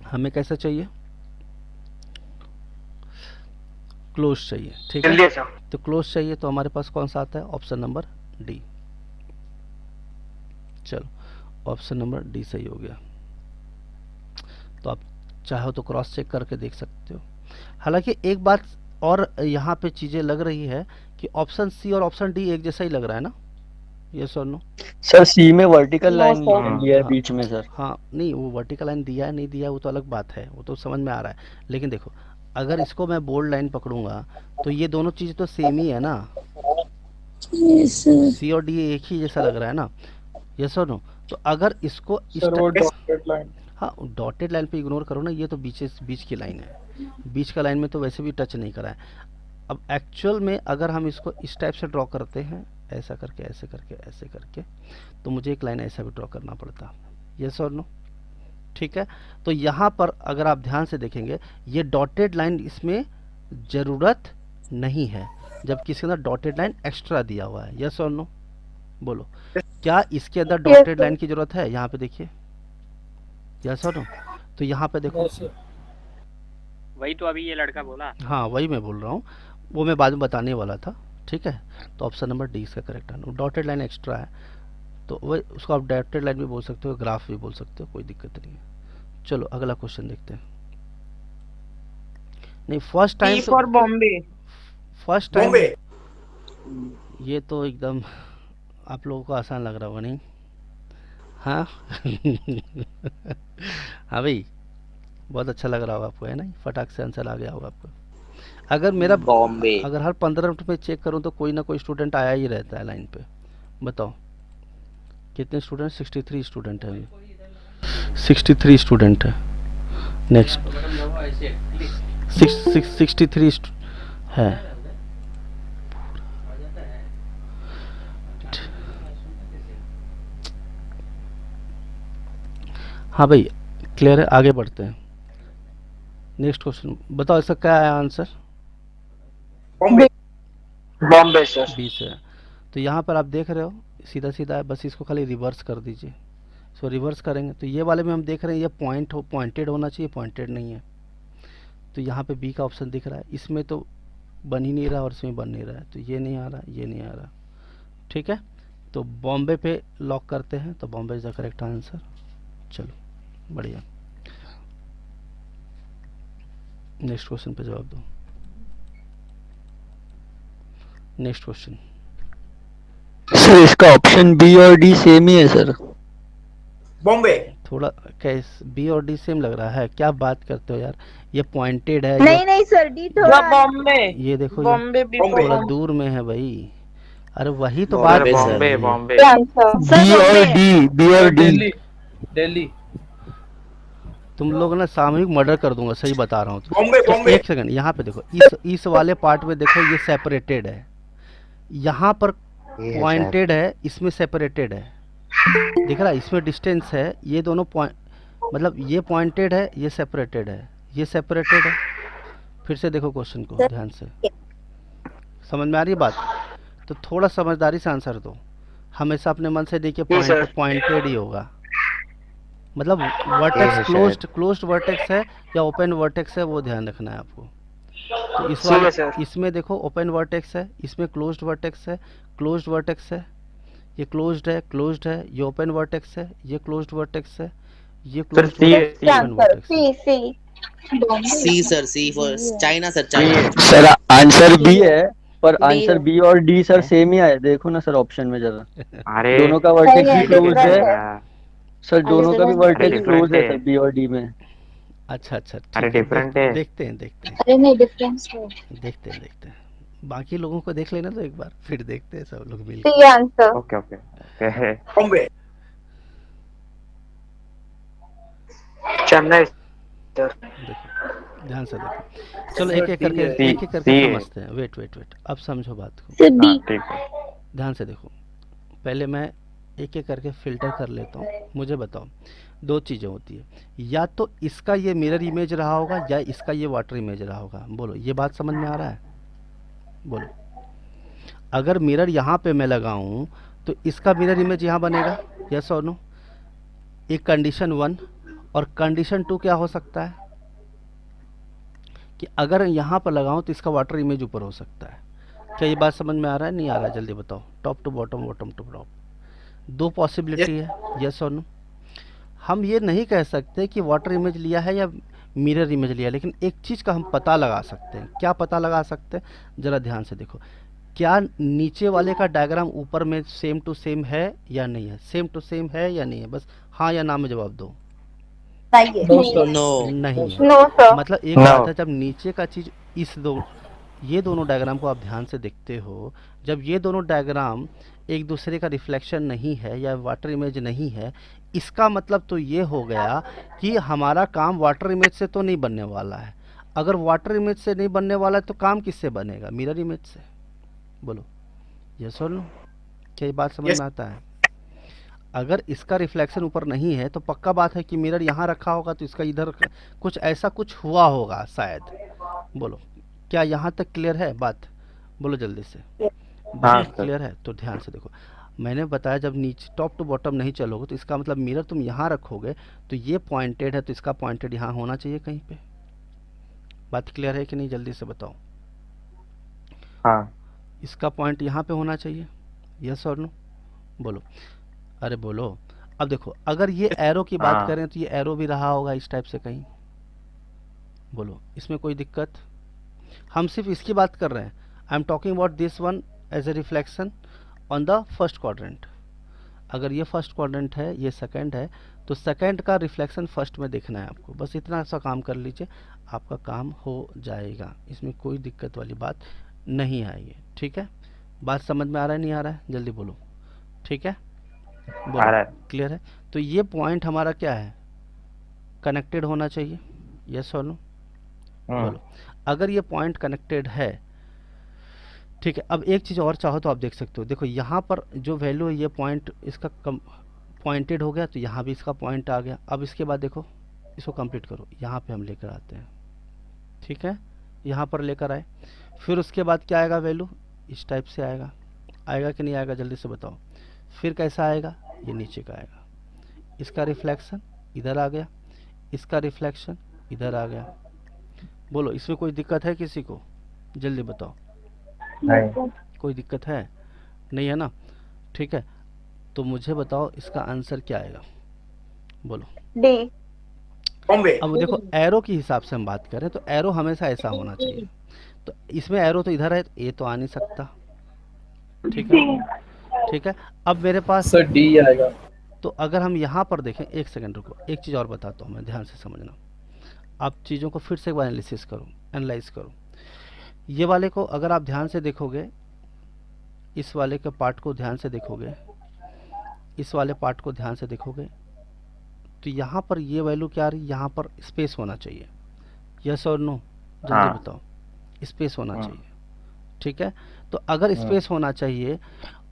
हमें कैसा चाहिए? क्लोज चाहिए, ठीक है। चलिए सर। तो क्लोज चाहिए तो हमारे पास कौन सा आता है? Option number D. चलो, ऑप्शन नंबर डी सही हो गया। तो आप चाहो तो क्रॉस चेक करके देख सकते हो। हालांकि एक बात और यहाँ पे चीज़ें लग रही है कि ऑप्शन सी और ऑप्शन डी एक जैसा ही लग रहा है ना? यस और नो? सर सी में वर्टिकल No, लाइन sir. दिया है हाँ। बीच में सर। हाँ, नहीं वो वर्टिकल लाइन दिया है नहीं दिया है वो तो अलग बात है, वो तो समझ में आ रहा है। लेकिन देखो, अगर इसको मैं बोल्ड लाइन पकड़ूंगा तो ये दोनों चीज़ तो सेम ही है ना। सी और डी एक ही जैसा लग रहा है ना? यस और नो? तो अगर इसको इस सर वो डॉटेड लाइन। हाँ, डॉटेड लाइन पे इग्नोर करो ना, ये तो बीच की लाइन है। बीच का लाइन में तो वैसे भी टच नहीं करा है। अब एक्चुअल में अगर हम इसको इस टाइप से ड्रॉ करते हैं, ऐसा करके ऐसे करके ऐसे करके, तो मुझे एक लाइन ऐसा भी ड्रॉ करना पड़ता। यस और नो? ठीक है। तो यहाँ पर अगर आप ध्यान से देखेंगे, ये डॉटेड लाइन इसमें ज़रूरत नहीं है, जबकि इसके अंदर डॉटेड लाइन एक्स्ट्रा दिया हुआ है। यस और नो? बोलो, क्या इसके अंदर डॉटेड लाइन की ज़रूरत है? यहाँ पे देखिए, यस और नो? तो यहाँ पे देखो, वही तो अभी ये लड़का बोला। हाँ वही मैं बोल रहा हूँ, वो मैं बाद में बताने वाला था। ठीक है, तो ऑप्शन नंबर डी इसका करेक्ट है। डॉटेड लाइन एक्स्ट्रा है, तो वही उसको आप डॉटेड लाइन भी बोल सकते हो, ग्राफ भी बोल सकते हो, कोई दिक्कत नहीं है। चलो अगला क्वेश्चन देखते हैं। नहीं, first time for Bombay. First time ये तो एकदम आप लोगों को आसान लग रहा होगा, नहीं? हाँ हाँ भाई, बहुत अच्छा लग रहा होगा आपको, है ना? फटाक से आंसर आ गया होगा आपको। अगर मेरा बॉम्बे। अगर हर 15 मिनट में चेक करूं तो कोई ना कोई स्टूडेंट आया ही रहता है लाइन पे। बताओ कितने स्टूडेंट? 63 स्टूडेंट है। 63 स्टूडेंट है। नेक्स्ट 63 है। हाँ भाई, क्लियर है, आगे बढ़ते हैं। नेक्स्ट क्वेश्चन बताओ, इसका क्या है आंसर? बॉम्बे सर। बी से है। तो यहाँ पर आप देख रहे हो सीधा सीधा है, बस इसको खाली रिवर्स कर दीजिए। सो रिवर्स करेंगे तो ये वाले में हम देख रहे हैं ये पॉइंटेड होना चाहिए, पॉइंटेड नहीं है। तो यहाँ पे बी का ऑप्शन दिख रहा है, इसमें तो बन ही नहीं रहा और इसमें बन नहीं रहा है, तो ये नहीं आ रहा, ये नहीं आ रहा। ठीक है, तो बॉम्बे पे लॉक करते हैं, तो Bombay is the correct answer. चलो बढ़िया, नेक्स्ट क्वेश्चन पे जवाब दो। Next question. सर इसका ऑप्शन बी और डी सेम ही है सर। बॉम्बे। थोड़ा कैसे बी और डी सेम लग रहा है? क्या बात करते हो यार, ये पॉइंटेड है। नहीं नहीं सर, डी थोड़ा बॉम्बे। ये देखो, बॉम्बे भी थोड़ा दूर में है भाई। अरे वही तो बात। बॉम्बे बॉम्बे। बी और डी। दिल्ली दिल्ली। तुम लोग ना सामूहिक मर्डर कर दूंगा, सही बता रहा हूँ। बॉम्बे बॉम्बे। एक सेकंड, यहाँ पे देखो, इस वाले पार्ट में देखो, ये सेपरेटेड है, यहाँ पर पॉइंटेड है, इसमें सेपरेटेड है। दिख रहा है, इसमें डिस्टेंस है, ये दोनों पॉइंट, मतलब ये पॉइंटेड है, ये सेपरेटेड है, ये सेपरेटेड है। फिर से देखो क्वेश्चन को ध्यान से, समझ में आ रही है बात? तो थोड़ा समझदारी से आंसर दो, हमेशा अपने मन से देखिए पॉइंटेड ही होगा। मतलब वर्टेक्स क्लोज्ड वर्टेक्स है या ओपन वर्टेक्स है, वो ध्यान रखना है आपको। तो इस वाले इसमें देखो ओपन वर्टेक्स है, इसमें क्लोज्ड वर्टेक्स है, क्लोज्ड वर्टेक्स है, ये क्लोज्ड है, ये ओपन वर्टेक्स है, ये क्लोज्ड वर्टेक्स है, ये closed vertex. C sir, C for China sir, China. Sir answer B है, पर आंसर बी और डी सर सेम ही आए, देखो ना सर ऑप्शन में जरा। अरे दोनों का वर्टेक्स भी क्लोज है सर, दोनों का भी वर्टेक्स different क्लोज है है। सर बी और डी में। अच्छा ठीक अरे है, different है। देखते हैं अरे नहीं, डिफरेंस है। देखते हैं। बाकी लोगों को देख लेना तो एक बार, फिर देखते हैं सब लोग मिल C answer. Okay okay. Bombay. Chennai. देखो ध्यान से देखो, चलो सर एक एक करके डी है। एक एक करके सी है। समझते हैं। वेट वेट वेट, अब समझो बात को, So हाँ D. ठीक है। ध्यान से देखो। पहले मैं एक एक करके फिल्टर कर लेता हूँ। मुझे बताओ, दो चीज़ें होती है, या तो इसका ये मिरर इमेज रहा होगा या इसका ये वाटर इमेज रहा होगा। बोलो, ये बात समझ में आ रहा है? बोलो, अगर मिरर यहाँ पे मैं लगाऊं तो इसका मिरर इमेज यहाँ बनेगा, यस और नो? एक कंडीशन 1, और कंडीशन 2 क्या हो सकता है कि अगर यहाँ पर लगाऊं तो इसका वाटर इमेज ऊपर हो सकता है। क्या ये बात समझ में आ रहा है, नहीं आ रहा है? जल्दी बताओ। Top to bottom, bottom to top, दो पॉसिबिलिटी है, यस और नो? हम ये नहीं कह सकते कि वाटर इमेज लिया है या मिरर इमेज लिया है, लेकिन एक चीज़ का हम पता लगा सकते हैं। क्या पता लगा सकते हैं? ज़रा ध्यान से देखो, क्या नीचे वाले का डायग्राम ऊपर में सेम टू सेम है या नहीं है? सेम टू सेम है या नहीं है? बस हाँ या ना में जवाब दो। No sir. No. नहीं है। No sir. मतलब एक No. बात है, जब नीचे का चीज़ ये दोनों डायग्राम को आप ध्यान से देखते हो, जब ये दोनों डायग्राम एक दूसरे का रिफ्लेक्शन नहीं है या वाटर इमेज नहीं है, इसका मतलब तो ये हो गया कि हमारा काम वाटर इमेज से तो नहीं बनने वाला है। अगर वाटर इमेज से नहीं बनने वाला है तो काम किससे बनेगा? मिरर इमेज से। बोलो, यस और नो? क्या ये बात समझ में आता है? अगर इसका रिफ्लेक्शन ऊपर नहीं है तो पक्का बात है कि मिरर यहाँ रखा होगा तो इसका इधर कुछ ऐसा कुछ हुआ होगा शायद। बोलो, क्या यहाँ तक क्लियर है बात? बोलो जल्दी से। हाँ बात सर। क्लियर है? तो ध्यान से देखो, मैंने बताया जब नीचे टॉप टू बॉटम नहीं चलोगे तो इसका मतलब मिरर तुम यहाँ रखोगे तो ये पॉइंटेड है तो इसका पॉइंटेड यहाँ होना चाहिए कहीं पे। बात क्लियर है कि नहीं? जल्दी से बताओ। हाँ इसका पॉइंट यहाँ पे होना चाहिए, यस और नो? बोलो, अरे बोलो। अब देखो, अगर ये एरो की बात हाँ। करें तो ये एरो भी रहा होगा इस टाइप से कहीं। बोलो, इसमें कोई दिक्कत? हम सिर्फ इसकी बात कर रहे हैं। I am talking about this one as a reflection on the first quadrant. अगर ये फर्स्ट क्वाड्रेंट है, ये सेकंड है, तो सेकंड का रिफ्लेक्शन फर्स्ट में देखना है आपको। बस इतना सा काम कर लीजिए, आपका काम हो जाएगा। इसमें कोई दिक्कत वाली बात नहीं आएगी, ठीक है? बात समझ में आ रहा है, नहीं आ रहा है? जल्दी बोलो, ठीक है? आ बोलो, रहा है। क्लियर है? तो ये पॉइंट हमारा क्या है? कनेक्टेड होना चाहिए, यस और नो? बोलो, अगर ये पॉइंट कनेक्टेड है, ठीक है। अब एक चीज़ और चाहो तो आप देख सकते हो। देखो यहाँ पर जो वैल्यू है, ये पॉइंट इसका पॉइंटेड हो गया तो यहाँ भी इसका पॉइंट आ गया। अब इसके बाद देखो, इसको कंप्लीट करो, यहाँ पे हम लेकर आते हैं, ठीक है? यहाँ पर लेकर आए, फिर उसके बाद क्या आएगा? वैल्यू इस टाइप से आएगा। आएगा कि नहीं आएगा? जल्दी से बताओ। फिर कैसा आएगा? ये नीचे का आएगा। इसका रिफ्लेक्शन इधर आ गया, इसका रिफ्लेक्शन इधर आ गया। बोलो, इसमें कोई दिक्कत है किसी को? जल्दी बताओ। नहीं। कोई दिक्कत है? नहीं है ना? ठीक है, तो मुझे बताओ इसका आंसर क्या आएगा? बोलो। D. बॉम्बे। अब देखो, एरो के हिसाब से हम बात करें तो एरो हमेशा ऐसा होना चाहिए। तो इसमें एरो तो इधर है, ये तो आ नहीं सकता, ठीक है? ठीक है, अब मेरे पास, सर डी आएगा। तो अगर हम यहाँ पर देखें, एक सेकंड रुको, एक चीज़ और बताता हूँ मैं, ध्यान से समझना। आप चीज़ों को फिर से एक बार एनालिसिस करो, एनालाइज करो। ये वाले को अगर आप ध्यान से देखोगे, इस वाले के पार्ट को ध्यान से देखोगे, इस वाले पार्ट को ध्यान से देखोगे, तो यहाँ पर ये वैल्यू क्या आ रही है? यहाँ पर स्पेस होना चाहिए, यस और नो? जल्दी हाँ। बताओ। स्पेस होना हाँ। चाहिए, ठीक है? तो अगर स्पेस होना चाहिए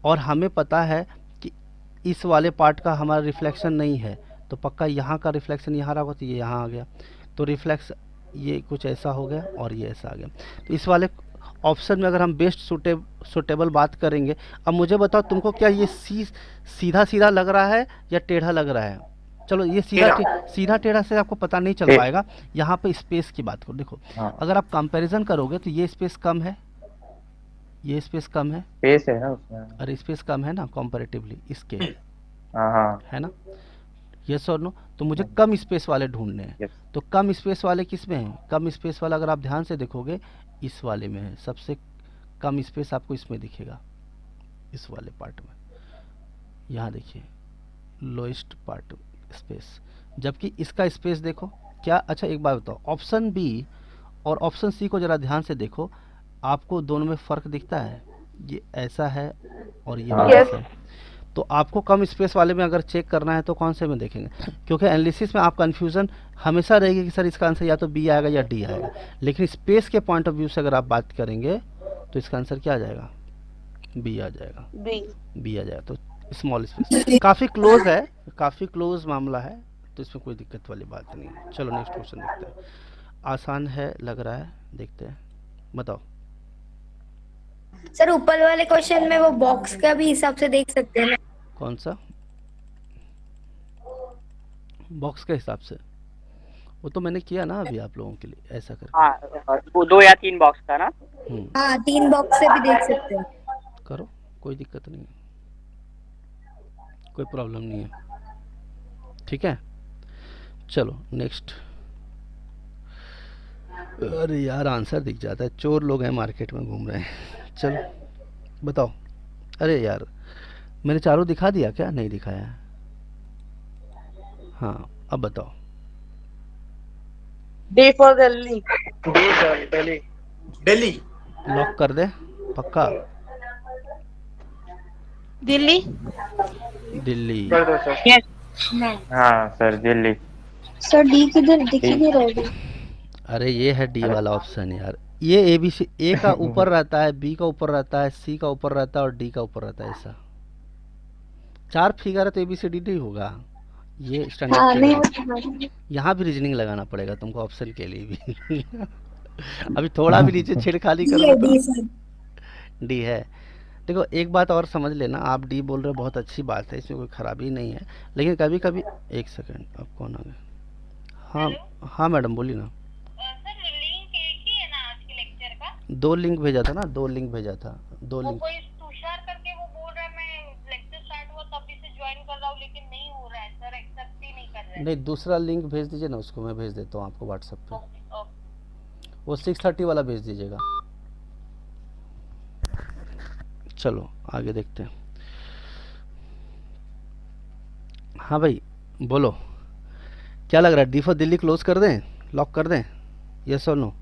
और हमें पता है कि इस वाले पार्ट का हमारा रिफ्लेक्शन नहीं है, तो पक्का यहाँ का रिफ्लेक्शन यहाँ रहा होगा, तो ये यहाँ आ गया, तो रिफ्लेक्स ये कुछ ऐसा हो गया और ये ऐसा आ गया। तो इस वाले ऑप्शन में अगर हम बेस्ट सुटेबल बात करेंगे, अब मुझे बताओ तुमको क्या ये सीधा सीधा लग रहा है या टेढ़ा लग रहा है? चलो, ये सीधा टेढ़ा से आपको पता नहीं चल पाएगा। यहाँ पे स्पेस की बात करो, देखो हाँ। अगर आप कंपैरिजन करोगे तो ये स्पेस कम है, ये स्पेस कम है, स्पेस है ना उसमें। अरे स्पेस कम है ना कंपैरेटिवली इसके, हाँ हाँ। है ना? यस और नो? तो मुझे कम स्पेस वाले ढूंढने हैं। यस। तो कम स्पेस वाले किस में हैं? कम स्पेस वाला अगर आप ध्यान से देखोगे, इस वाले में है। सबसे कम स्पेस आपको इसमें दिखेगा, इस वाले पार्ट में। यहाँ देखिए, लोएस्ट पार्ट स्पेस, जबकि इसका स्पेस देखो क्या। अच्छा एक बात बताओ, ऑप्शन बी और ऑप्शन सी को ज़रा ध्यान से देखो, आपको दोनों में फ़र्क दिखता है? ये ऐसा है और ये हाँ। ऐसा है। तो आपको कम स्पेस वाले में अगर चेक करना है तो कौन से में देखेंगे, क्योंकि एनालिसिस में आप कन्फ्यूज़न हमेशा रहेगी कि सर इसका आंसर या तो बी आएगा या डी आएगा, लेकिन स्पेस के पॉइंट ऑफ व्यू से अगर आप बात करेंगे तो इसका आंसर क्या आ जाएगा, बी आ जाएगा, बी आ जाएगा। तो स्मॉल स्पेस काफ़ी क्लोज है, काफ़ी क्लोज मामला है, तो इसमें कोई दिक्कत वाली बात नहीं है। चलो नेक्स्ट क्वेश्चन देखते हैं, आसान है लग रहा है, देखते हैं, बताओ। सर ऊपर वाले क्वेश्चन में वो बॉक्स का भी हिसाब से देख सकते हैं ना? कौन सा बॉक्स के हिसाब से? वो तो मैंने किया ना अभी आप लोगों के लिए, ऐसा कर। हाँ, वो 2 या 3 बॉक्स का ना। हाँ 3 बॉक्स से भी देख सकते हैं। करो, कोई दिक्कत नहीं है, कोई प्रॉब्लम नहीं है, ठीक है। चलो नेक्स्ट। अरे यार आंसर दिख जाता है, चोर लोग हैं मार्केट में घूम रहे हैं। चलो बताओ। अरे यार मैंने चारों दिखा दिया क्या, नहीं दिखाया? हाँ अब बताओ। D for Delhi. D sir, Delhi. Delhi. Lock कर दे पक्का? Delhi. दिल्ली। कर दो सर। हाँ सर, दिल्ली। सर D किधर दिख ही नहीं रहा है। अरे ये है डी वाला ऑप्शन यार। ये ए बी सी, ए का ऊपर रहता है, बी का ऊपर रहता है, सी का ऊपर रहता है और डी का ऊपर रहता है, ऐसा 4 फिगर है तो ए बी सी डी नहीं होगा। ये हाँ स्टैंडर्ड नहीं फिगर है। वो यहाँ भी रीजनिंग लगाना पड़ेगा तुमको ऑप्शन के लिए भी। अभी थोड़ा भी नीचे छेड़खानी करो तो डी है। देखो एक बात और समझ लेना, आप डी बोल रहे हो बहुत अच्छी बात है, इसमें कोई खराबी नहीं है, लेकिन कभी कभी एक सेकंड, अब कौन आ गया? हाँ हाँ मैडम बोलिए ना। सर लिंक एक ही है ना आज के लेक्चर का? 2 लिंक भेजा था ना, 2 लिंक भेजा था, 2 लिंक। कोई तुषार करके वो बोल रहा है मैं लेक्चर स्टार्ट हुआ तभी से ज्वाइन कर रहा हूँ लेकिन नहीं हो रहा है सर, एक्सेप्ट ही नहीं कर रहा है। नहीं दूसरा लिंक भेज दीजिए ना, उसको मैं भेज देता हूँ आपको व्हाट्सएप पे। ओके। वो 6:30 वाला भेज दीजिएगा। चलो आगे देखते हैं। हाँ भाई बोलो, क्या लग रहा है? डी फॉर दिल्ली क्लोज कर दें, लॉक कर दें, यस और नो?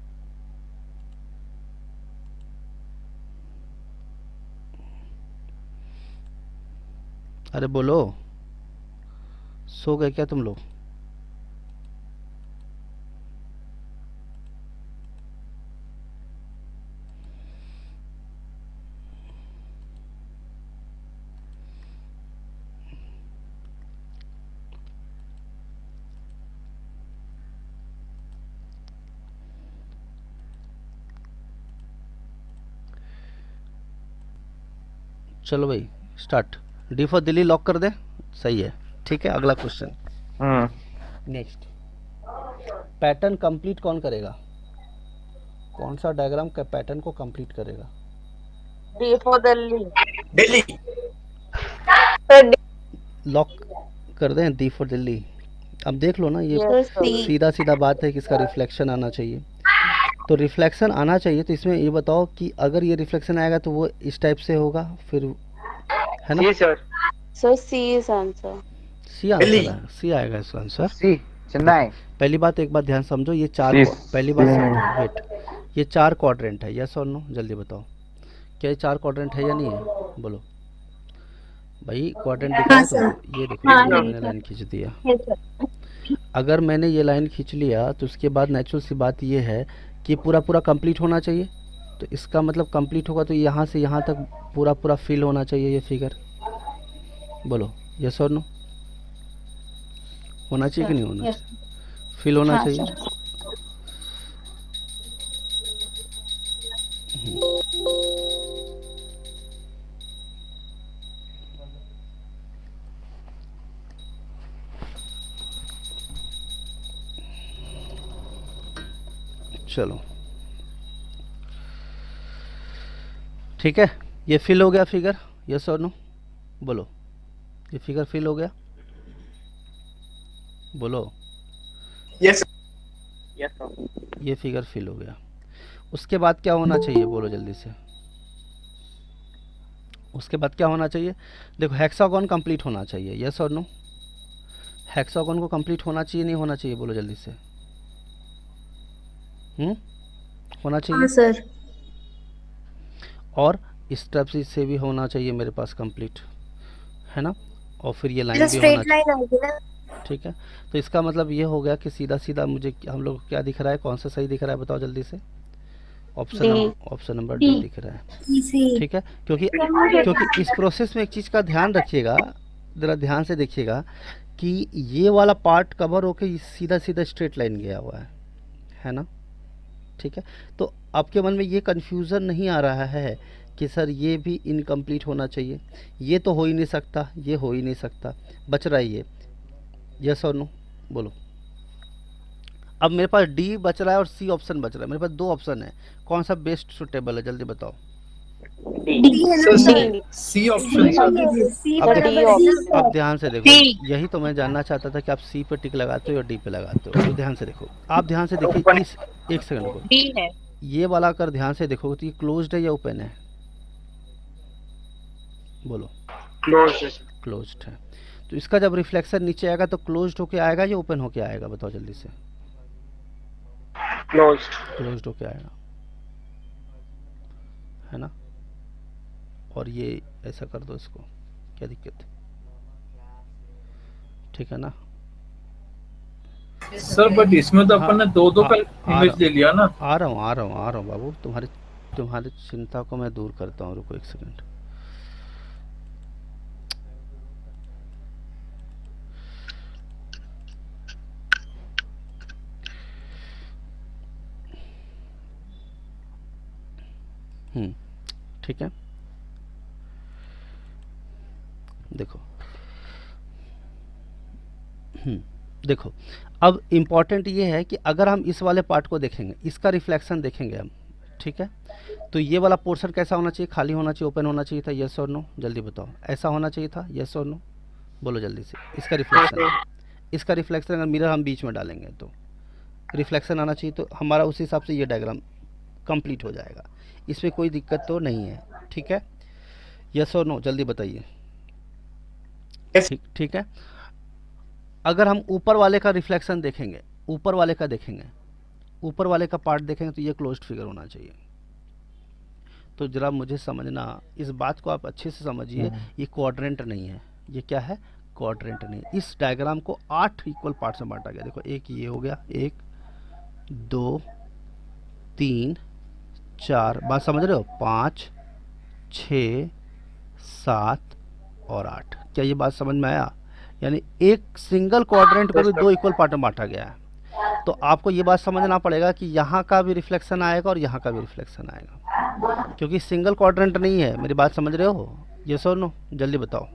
अरे बोलो, सो गए क्या तुम लोग? चलो भाई start. D for Delhi lock कर दे, सही है, ठीक है। अगला क्वेश्चन नेक्स्ट। पैटर्न कंप्लीट कौन करेगा? कौन सा डायग्राम का पैटर्न को कंप्लीट करेगा? D for Delhi. Delhi. Lock कर दें डी फॉर दिल्ली। अब देख लो ना, ये Yes, sir. सीधा सीधा बात है कि इसका रिफ्लेक्शन आना चाहिए, तो रिफ्लेक्शन आना चाहिए। तो इसमें ये बताओ कि अगर ये रिफ्लेक्शन आएगा तो वो इस टाइप से होगा, फिर है ना? जी sir. So C is answer. C answer है, सी आएगा इसका आंसर। सी चेन्नई। पहली बात एक बात ध्यान समझो, ये 4 Yes. पहली बात समझो, वेट, ये 4 क्वाड्रेंट है, यस और नो? जल्दी बताओ क्या ये 4 क्वाड्रेंट है या नहीं है? बोलो भाई, क्वाड्रेंट दिखा है तुमको? ये देखो, ये मैंने लाइन खींच दिया। Yes, sir. अगर मैंने ये लाइन खींच लिया तो उसके बाद नेचुरल सी बात ये है कि पूरा पूरा कंप्लीट होना चाहिए। तो इसका मतलब कंप्लीट होगा तो यहाँ से यहाँ तक पूरा पूरा फिल होना चाहिए ये फिगर। बोलो यस और नो? होना चाहिए कि नहीं होना Yes. चाहिए? फिल होना हाँ, चाहिए। sir. चलो ठीक है, ये फिल हो गया फिगर, यस और नो? बोलो ये फिगर फिल हो गया, बोलो यस यस सर। ये फिगर फिल हो गया। उसके बाद क्या होना चाहिए, बोलो जल्दी से। उसके बाद क्या होना चाहिए? देखो हेक्सागोन कंप्लीट होना चाहिए, यस और नो? हेक्सागोन को कंप्लीट होना चाहिए नहीं होना चाहिए? बोलो जल्दी से। होना चाहिए। हाँ सर। और इस तरफ से भी होना चाहिए मेरे पास कंप्लीट, है ना, और फिर ये लाइन भी होना स्ट्रेट चाहिए। लाइन आएगी ना। ठीक है, तो इसका मतलब ये हो गया कि सीधा सीधा मुझे हम लोग को क्या दिख रहा है, कौन सा सही दिख रहा है बताओ जल्दी से। ऑप्शन नंबर डी दिख रहा है। इसी ठीक है, क्योंकि इस प्रोसेस में एक चीज़ का ध्यान रखिएगा, ज़रा ध्यान से देखिएगा कि ये वाला पार्ट कवर होके सीधा सीधा स्ट्रेट लाइन गया हुआ है ना। ठीक है, तो आपके मन में ये कन्फ्यूज़न नहीं आ रहा है कि सर ये भी इनकम्प्लीट होना चाहिए, ये तो हो ही नहीं सकता, ये हो ही नहीं सकता, बच रहा है ये, यस और नो बोलो। अब मेरे पास डी बच रहा है और सी ऑप्शन बच रहा है, मेरे पास दो ऑप्शन है, कौन सा बेस्ट सुटेबल है जल्दी बताओ। C option sir. सी अब बराबर डी है ना। अब ध्यान से देखो, यही तो मैं जानना चाहता था कि आप सी पे टिक लगाते हो या डी पे लगाते हो। तो ध्यान से देखो, आप ध्यान से देखिए इस, एक सेकंड को, डी है। ये वाला अगर ध्यान से देखो तो ये क्लोज्ड है या ओपन है, बोलो। क्लोज्ड है, तो इसका जब रिफ्लेक्शन नीचे आएगा तो क्लोज्ड होके आएगा या ओपन होके आएगा बताओ जल्दी से। क्लोज्ड होके आएगा, है ना। और ये ऐसा कर दो इसको, क्या दिक्कत है, ठीक है ना। सर बट इसमें तो अपन ने दो का इमेज ले लिया ना। आ रहा हूँ बाबू, तुम्हारी चिंता को मैं दूर करता हूँ, रुको एक सेकंड। ठीक है, देखो देखो, अब इम्पॉर्टेंट ये है कि अगर हम इस वाले पार्ट को देखेंगे, इसका रिफ्लेक्शन देखेंगे हम, ठीक है, तो ये वाला पोर्शन कैसा होना चाहिए, खाली होना चाहिए, ओपन होना चाहिए था, यस और नो जल्दी बताओ। ऐसा होना चाहिए था, यस और नो बोलो जल्दी से। इसका रिफ्लेक्शन अगर मिरर हम बीच में डालेंगे तो रिफ्लेक्शन आना चाहिए, तो हमारा उस हिसाब से ये डायग्राम कंप्लीट हो जाएगा, इसमें कोई दिक्कत तो नहीं है। ठीक है, यस और नो जल्दी बताइए। ठीक है, अगर हम ऊपर वाले का रिफ्लेक्शन देखेंगे, ऊपर वाले का पार्ट देखेंगे तो ये क्लोज्ड फिगर होना चाहिए। तो जरा मुझे समझना, इस बात को आप अच्छे से समझिए, ये क्वाड्रेंट नहीं है, ये क्या है, क्वाड्रेंट नहीं। इस डायग्राम को 8 इक्वल पार्ट्स में बांटा गया। देखो, एक ये हो गया, 1 2 3 4, बात समझ रहे हो, 5 6 7 और 8। क्या ये बात समझ में आया? यानी एक सिंगल क्वाड्रेंट को भी 2 इक्वल पार्ट में बांटा गया है। तो आपको ये बात समझना पड़ेगा कि यहाँ का भी रिफ्लेक्शन आएगा और यहाँ का भी रिफ्लेक्शन आएगा, क्योंकि सिंगल क्वाड्रेंट नहीं है। मेरी बात समझ रहे हो, यस और नो जल्दी बताओ।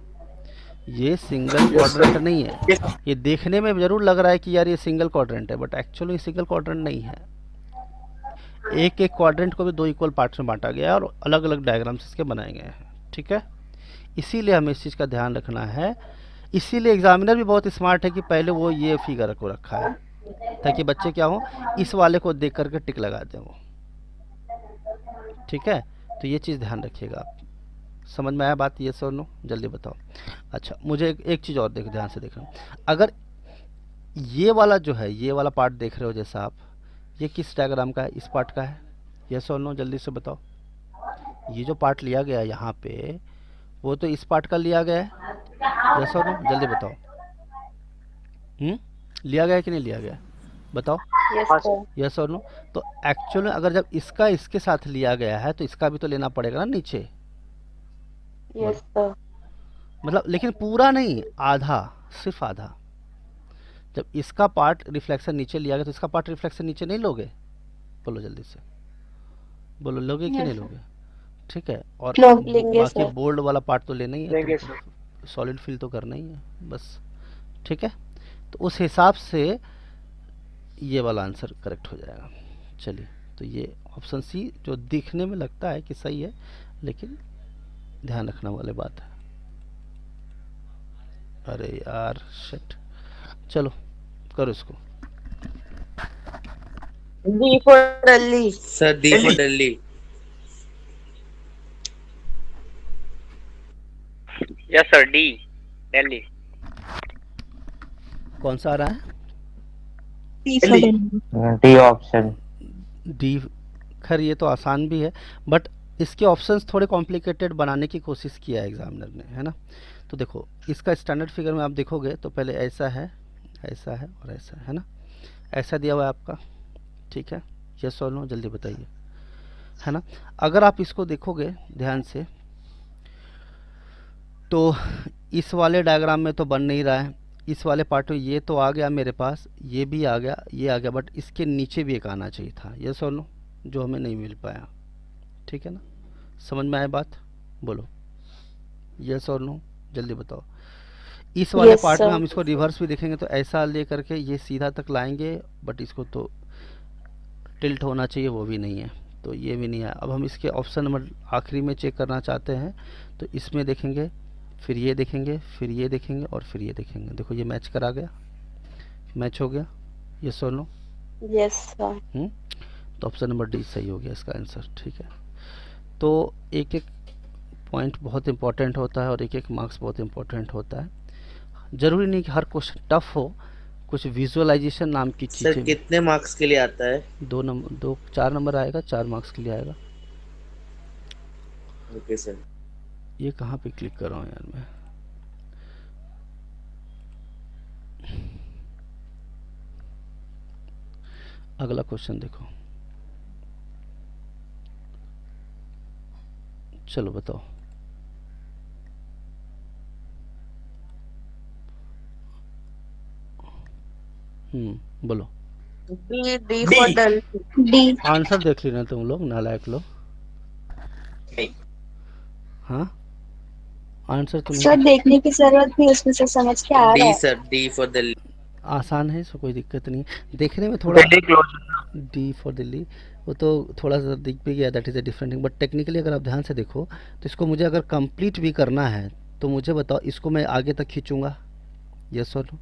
ये सिंगल क्वाड्रेंट नहीं है, ये देखने में जरूर लग रहा है कि यार ये सिंगल क्वाड्रेंट है, बट एक्चुअली सिंगल क्वाड्रेंट नहीं है। एक एक क्वाड्रेंट को भी 2 इक्वल पार्ट्स में बांटा गया है और अलग अलग डायग्राम्स इसके बनाए गए हैं। ठीक है, इसीलिए हमें इस चीज़ का ध्यान रखना है। इसीलिए एग्जामिनर भी बहुत स्मार्ट है कि पहले वो ये फिगर को रखा है, ताकि बच्चे क्या हो, इस वाले को देख करके टिक लगा दें वो। ठीक है, तो ये चीज़ ध्यान रखिएगा आप। समझ में आया बात, ये सो नो जल्दी बताओ। अच्छा, मुझे एक चीज़ और ध्यान से देखना। अगर ये वाला जो है, ये वाला पार्ट देख रहे हो जैसा आप, ये किस डायग्राम का है, इस पार्ट का है, यस और नो जल्दी से बताओ। ये जो पार्ट लिया गया है यहाँ पे, वो तो इस पार्ट का लिया गया है, यस और नो जल्दी बताओ। लिया गया है कि नहीं लिया गया, बताओ। यस और नो। तो एक्चुअली अगर जब इसका इसके साथ लिया गया है तो इसका भी तो लेना पड़ेगा ना नीचे। Yes sir. मतलब लेकिन पूरा नहीं, आधा, सिर्फ आधा। जब इसका पार्ट रिफ्लेक्शन नीचे लिया गया तो इसका पार्ट रिफ्लेक्शन नीचे नहीं लोगे, बोलो जल्दी से, बोलो लोगे कि नहीं लोगे? ठीक है, और बाकी बोल्ड वाला पार्ट तो लेना ही है, तो सॉलिड फिल तो करना ही है बस। ठीक है, तो उस हिसाब से ये वाला आंसर करेक्ट हो जाएगा। चलिए, तो ये ऑप्शन सी जो दिखने में लगता है कि सही है, लेकिन ध्यान रखना वाली बात है। अरे यार शिट, चलो करो इसको। D for Delhi. Sir, D for Delhi. Yes sir, D Delhi. कौन सा आ रहा है? D option. डी। खैर ये तो आसान भी है, बट इसके ऑप्शंस थोड़े कॉम्प्लिकेटेड बनाने की कोशिश किया है एग्जामिनर ने, है ना। तो देखो इसका स्टैंडर्ड फिगर में आप देखोगे तो पहले ऐसा है और ऐसा है ना, ऐसा दिया हुआ है आपका, ठीक है, यस और नो जल्दी बताइए, है ना। अगर आप इसको देखोगे ध्यान से तो इस वाले डायग्राम में तो बन नहीं रहा है, इस वाले पार्ट में ये तो आ गया मेरे पास, ये भी आ गया, ये आ गया, बट इसके नीचे भी एक आना चाहिए था, यस और नो, जो हमें नहीं मिल पाया, ठीक है ना। समझ में आया बात, बोलो यस और नो जल्दी बताओ। इस वाले Yes, पार्ट में sir. हम इसको रिवर्स भी देखेंगे तो ऐसा ले करके ये सीधा तक लाएंगे, बट इसको तो टिल्ट होना चाहिए, वो भी नहीं है, तो ये भी नहीं है। अब हम इसके ऑप्शन नंबर आखिरी में चेक करना चाहते हैं, तो इसमें देखेंगे, फिर ये देखेंगे, फिर ये देखेंगे और फिर ये देखेंगे, देखो ये मैच करा गया, मैच हो गया, ये सो लो। Yes, sir. तो ऑप्शन नंबर डी सही हो गया इसका आंसर, ठीक है। तो एक एक पॉइंट बहुत इंपॉर्टेंट होता है और एक एक मार्क्स बहुत इंपॉर्टेंट होता है। ज़रूरी नहीं कि हर क्वेश्चन टफ हो, कुछ विजुअलाइजेशन नाम की सर चीज़ें। कितने मार्क्स के लिए आता है? 4 नंबर आएगा, 4 मार्क्स के लिए आएगा। Okay sir. ये कहाँ पे क्लिक कर रहा हूँ यार मैं, अगला क्वेश्चन देखो, चलो बताओ। बोलो। D for Delhi. D. Answer देख लेना तुम लोग, नालायक लोग। हाँ आंसर तुम सर देखने की जरूरत नहीं, उसमें से समझ के आ रहा डी है। Sir, D for Delhi. आसान है, इसमें कोई दिक्कत नहीं, देखने में थोड़ा डी फॉर दिल्ली, वो तो थोड़ा सा दिख भी गया, that is a different thing, but technically अगर आप ध्यान से देखो तो इसको मुझे अगर कंप्लीट भी करना है तो मुझे बताओ, इसको मैं आगे तक खींचूंगा, यस और नो,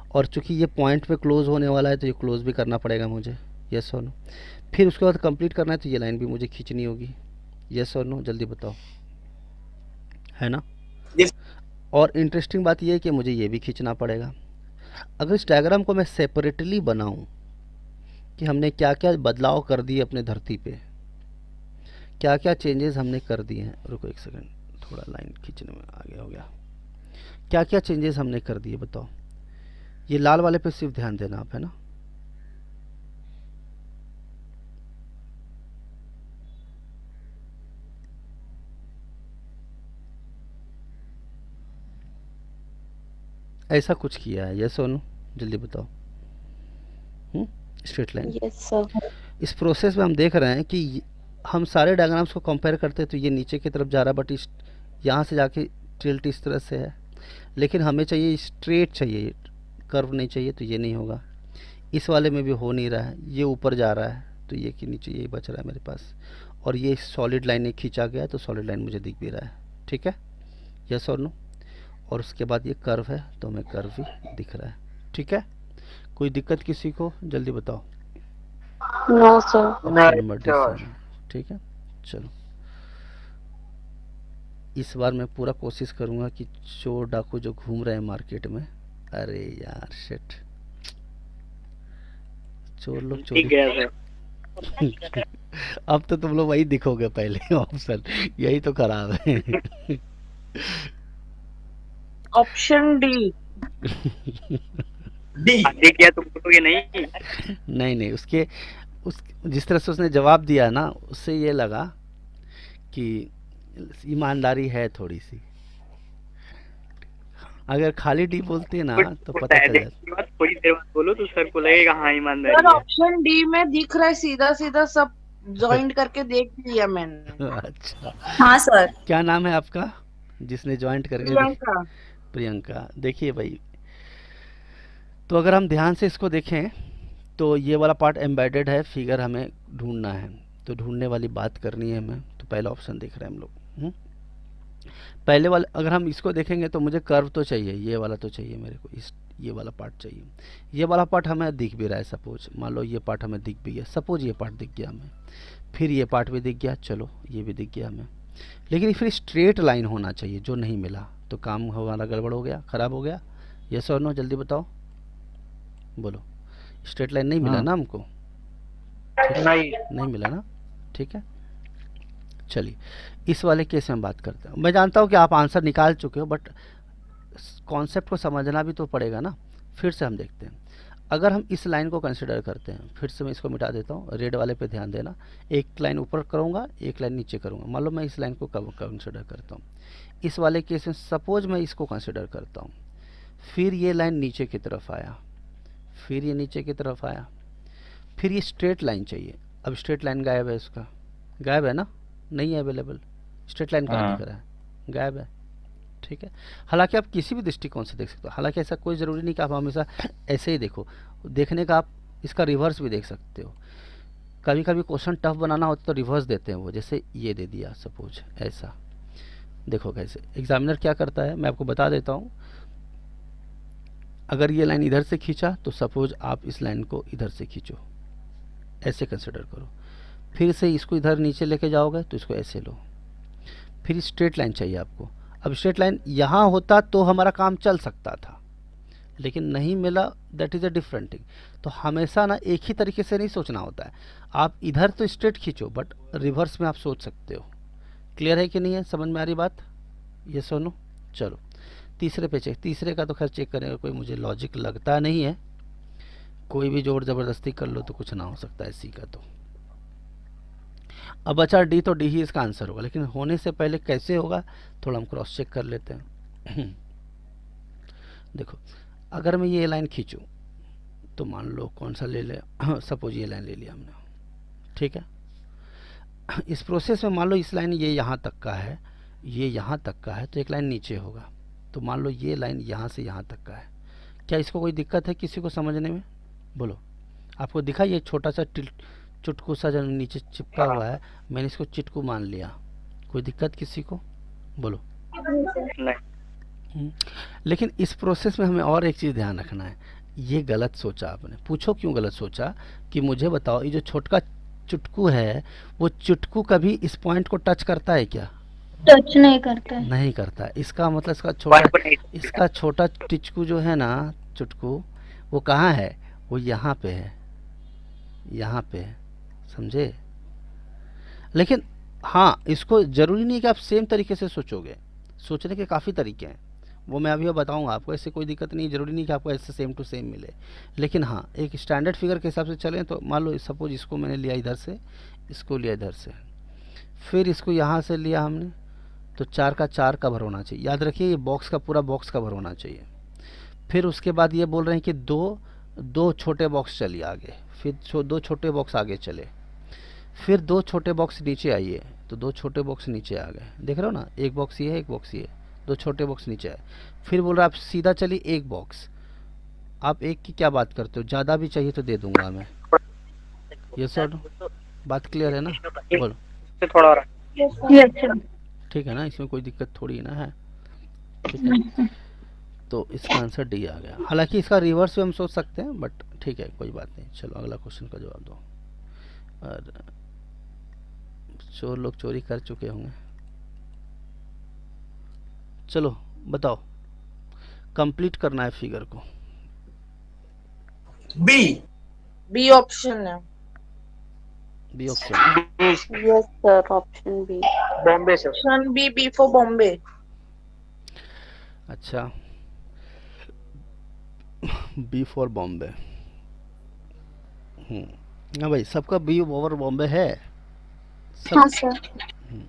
और चूंकि ये पॉइंट पे क्लोज होने वाला है तो ये क्लोज भी करना पड़ेगा मुझे, यस और नो। फिर उसके बाद कंप्लीट करना है तो ये लाइन भी मुझे खींचनी होगी, यस और नो जल्दी बताओ, है ना। Yes. और इंटरेस्टिंग बात ये है कि मुझे ये भी खींचना पड़ेगा। अगर इस डायग्राम को मैं सेपरेटली बनाऊं कि हमने क्या क्या बदलाव कर दिए अपने धरती पे, क्या क्या चेंजेस हमने कर दिए हैं, रुको एक सेकंड, थोड़ा लाइन खींचने में आगे हो गया, क्या क्या चेंजेस हमने कर दिए बताओ। ये लाल वाले पे सिर्फ ध्यान देना आप, है ना। ऐसा कुछ किया है, यस और नो जल्दी बताओ। Straight line. Yes, sir. इस प्रोसेस में हम देख रहे हैं कि हम सारे डायग्राम्स को कंपेयर करते हैं तो ये नीचे की तरफ जा रहा है, बट इस यहाँ से जाके टिल्ट इस तरह से है, लेकिन हमें चाहिए स्ट्रेट, चाहिए कर्व नहीं चाहिए, तो ये नहीं होगा। इस वाले में भी हो नहीं रहा है, ये ऊपर जा रहा है तो ये कि नीचे यही बच रहा है मेरे पास, और ये सॉलिड लाइन एक खींचा गया है तो सॉलिड लाइन मुझे दिख भी रहा है, ठीक है, यस और नो। और उसके बाद ये कर्व है तो हमें कर्व भी दिख रहा है, ठीक है। कोई दिक्कत किसी को, जल्दी बताओ। No, sir. Option number D सही है, ठीक है। चलो इस बार मैं पूरा कोशिश करूंगा कि चोर डाकू जो घूम रहे हैं मार्केट में, अरे यार शिट, चोर लोग ठीक चोरी गया सर। अब तो तुम लोग वही दिखोगे पहले ऑप्शन, यही तो खराब है। Option D. D. आगे क्या तुम बोलोगे नहीं? नहीं उसके जिस तरह से उसने जवाब दिया ना, उससे ये लगा कि ईमानदारी है थोड़ी सी। अगर खाली डी बोलते ना तो पता चल जाता। थोड़ी देर बाद बोलो तो सर को लगेगा हाँ सर ईमानदारी है। ऑप्शन डी में दिख रहा है, सीधा सीधा सब ज्वाइन करके देख लिया मैंने। अच्छा, हाँ सर। क्या नाम है आपका जिसने ज्वाइंट करके प्रियंका। प्रियंका। देखिए भाई, तो अगर हम ध्यान से इसको देखें तो ये वाला पार्ट एम्बेडेड है, फिगर हमें ढूंढना है, तो ढूंढने वाली बात करनी है हमें, तो पहला ऑप्शन देख रहे हैं हम लोग। पहले वाले अगर हम इसको देखेंगे तो मुझे कर्व तो चाहिए, ये वाला तो चाहिए मेरे को, इस ये वाला पार्ट चाहिए। ये वाला पार्ट हमें दिख भी रहा है, सपोज मान लो ये पार्ट हमें दिख भी गया, सपोज ये पार्ट दिख गया हमें, फिर ये पार्ट भी दिख गया, चलो ये भी दिख गया हमें, लेकिन फिर स्ट्रेट लाइन होना चाहिए, जो नहीं मिला तो काम हमारा गड़बड़ हो गया, ख़राब हो गया। यस और नो जल्दी बताओ, बोलो। स्ट्रेट लाइन नहीं मिला ना हमको, नहीं मिला ना, ठीक है। चलिए इस वाले केस में बात करते हैं। मैं जानता हूँ कि आप आंसर निकाल चुके हो, बट कॉन्सेप्ट को समझना भी तो पड़ेगा ना। फिर से हम देखते हैं। अगर हम इस लाइन को कंसिडर करते हैं, फिर से मैं इसको मिटा देता हूँ, रेड वाले पे ध्यान देना। एक लाइन ऊपर करूँगा, एक लाइन नीचे करूँगा। मान लो मैं इस लाइन को कब कंसिडर करता हूँ, इस वाले केस में सपोज मैं इसको कंसिडर करता हूँ, फिर ये लाइन नीचे की तरफ आया, फिर ये नीचे की तरफ आया, फिर ये स्ट्रेट लाइन चाहिए। अब स्ट्रेट लाइन गायब है, इसका गायब है ना, नहीं है अवेलेबल। स्ट्रेट लाइन कहाँ हाँ। दिख रहा है, गायब है। ठीक है, हालांकि आप किसी भी दृष्टिकोण से देख सकते हो। हालांकि ऐसा कोई ज़रूरी नहीं कि आप हमेशा ऐसे ही देखो, देखने का आप इसका रिवर्स भी देख सकते हो। कभी कभी क्वेश्चन टफ बनाना होता तो रिवर्स देते हैं वो, जैसे ये दे दिया सपोज ऐसा। देखो कैसे एग्जामिनर क्या करता है, मैं आपको बता देता हूँ। अगर ये लाइन इधर से खींचा तो सपोज आप इस लाइन को इधर से खींचो, ऐसे कंसिडर करो। फिर से इसको इधर नीचे लेके जाओगे तो इसको ऐसे लो। फिर स्ट्रेट लाइन चाहिए आपको। अब स्ट्रेट लाइन यहाँ होता तो हमारा काम चल सकता था, लेकिन नहीं मिला, that is a different thing. तो हमेशा ना एक ही तरीके से नहीं सोचना होता है। आप इधर तो स्ट्रेट खींचो, बट रिवर्स में आप सोच सकते हो। क्लियर है कि नहीं है, समझ में आ रही बात? ये सुनो। चलो तीसरे पे चेक, तीसरे का तो खैर चेक करेंगे, कोई मुझे लॉजिक लगता नहीं है। कोई भी जोर ज़बरदस्ती कर लो तो कुछ ना हो सकता है इसी का। तो अब बचा डी, तो डी ही इसका आंसर होगा, लेकिन होने से पहले कैसे होगा थोड़ा हम क्रॉस चेक कर लेते हैं। देखो अगर मैं ये लाइन खींचूं तो मान लो कौन सा ले ले, सपोज ये लाइन ले लिया हमने, ठीक है। इस प्रोसेस में मान लो इस लाइन ये यहाँ तक का है, ये यहाँ तक का है, तो एक लाइन नीचे होगा। तो मान लो ये लाइन यहाँ से यहाँ तक का है। क्या इसको कोई दिक्कत है किसी को समझने में? बोलो। आपको दिखा ये छोटा सा चुटकू सा जो नीचे चिपका हुआ है, मैंने इसको चिटकू मान लिया। कोई दिक्कत किसी को? बोलो। लेकिन इस प्रोसेस में हमें और एक चीज़ ध्यान रखना है। ये गलत सोचा आपने। पूछो क्यों गलत सोचा, कि मुझे बताओ ये जो छोटा चुटकू है, वो चुटकू कभी इस पॉइंट को टच करता है क्या? टच नहीं करता है। नहीं करता। इसका मतलब इसका छोटा टिचकू जो है ना, चुटकू, वो कहाँ है? वो यहाँ पे है, यहाँ पे है, समझे? लेकिन हाँ, इसको ज़रूरी नहीं कि आप सेम तरीके से सोचोगे। सोचने के काफ़ी तरीके हैं, वो मैं अभी बताऊंगा आपको। ऐसे कोई दिक्कत नहीं, ज़रूरी नहीं कि आपको ऐसे सेम टू सेम मिले। लेकिन हाँ, एक स्टैंडर्ड फिगर के हिसाब से चलें तो मान लो सपोज इसको मैंने लिया इधर से, इसको लिया इधर से, फिर इसको यहाँ से लिया हमने, तो 4 का 4 कवर होना चाहिए। याद रखिए ये बॉक्स का पूरा बॉक्स कवर होना चाहिए। फिर उसके बाद ये बोल रहे हैं कि दो छोटे बॉक्स चलिए आगे, फिर 2 छोटे बॉक्स आगे चले, फिर 2 छोटे बॉक्स नीचे आइए, तो 2 छोटे बॉक्स नीचे आ गए। देख रहे हो ना, एक बॉक्स ये है, एक बॉक्स ये है, 2 छोटे बॉक्स नीचे आए। फिर बोल रहा है आप सीधा चलिए एक बॉक्स। आप एक की क्या बात करते हो? ज़्यादा भी चाहिए तो दे दूंगा मैं। ये सर बात क्लियर है ना? बोलो। थोड़ा और ठीक है ना, इसमें कोई दिक्कत थोड़ी ना है। ठीक है, तो इसका आंसर डी आ गया। हालांकि इसका रिवर्स भी हम सोच सकते हैं, बट ठीक है कोई बात नहीं। चलो अगला क्वेश्चन का जवाब दो। और चोर लोग चोरी कर चुके होंगे। चलो बताओ, कंप्लीट करना है फिगर को। बी ऑप्शन है। B option. Yes sir, option B. Bombay sir. Option B for Bombay. अच्छा, बी फॉर बॉम्बे। हाँ भाई, सबका बी ओवर बॉम्बे है सब। हाँ सर।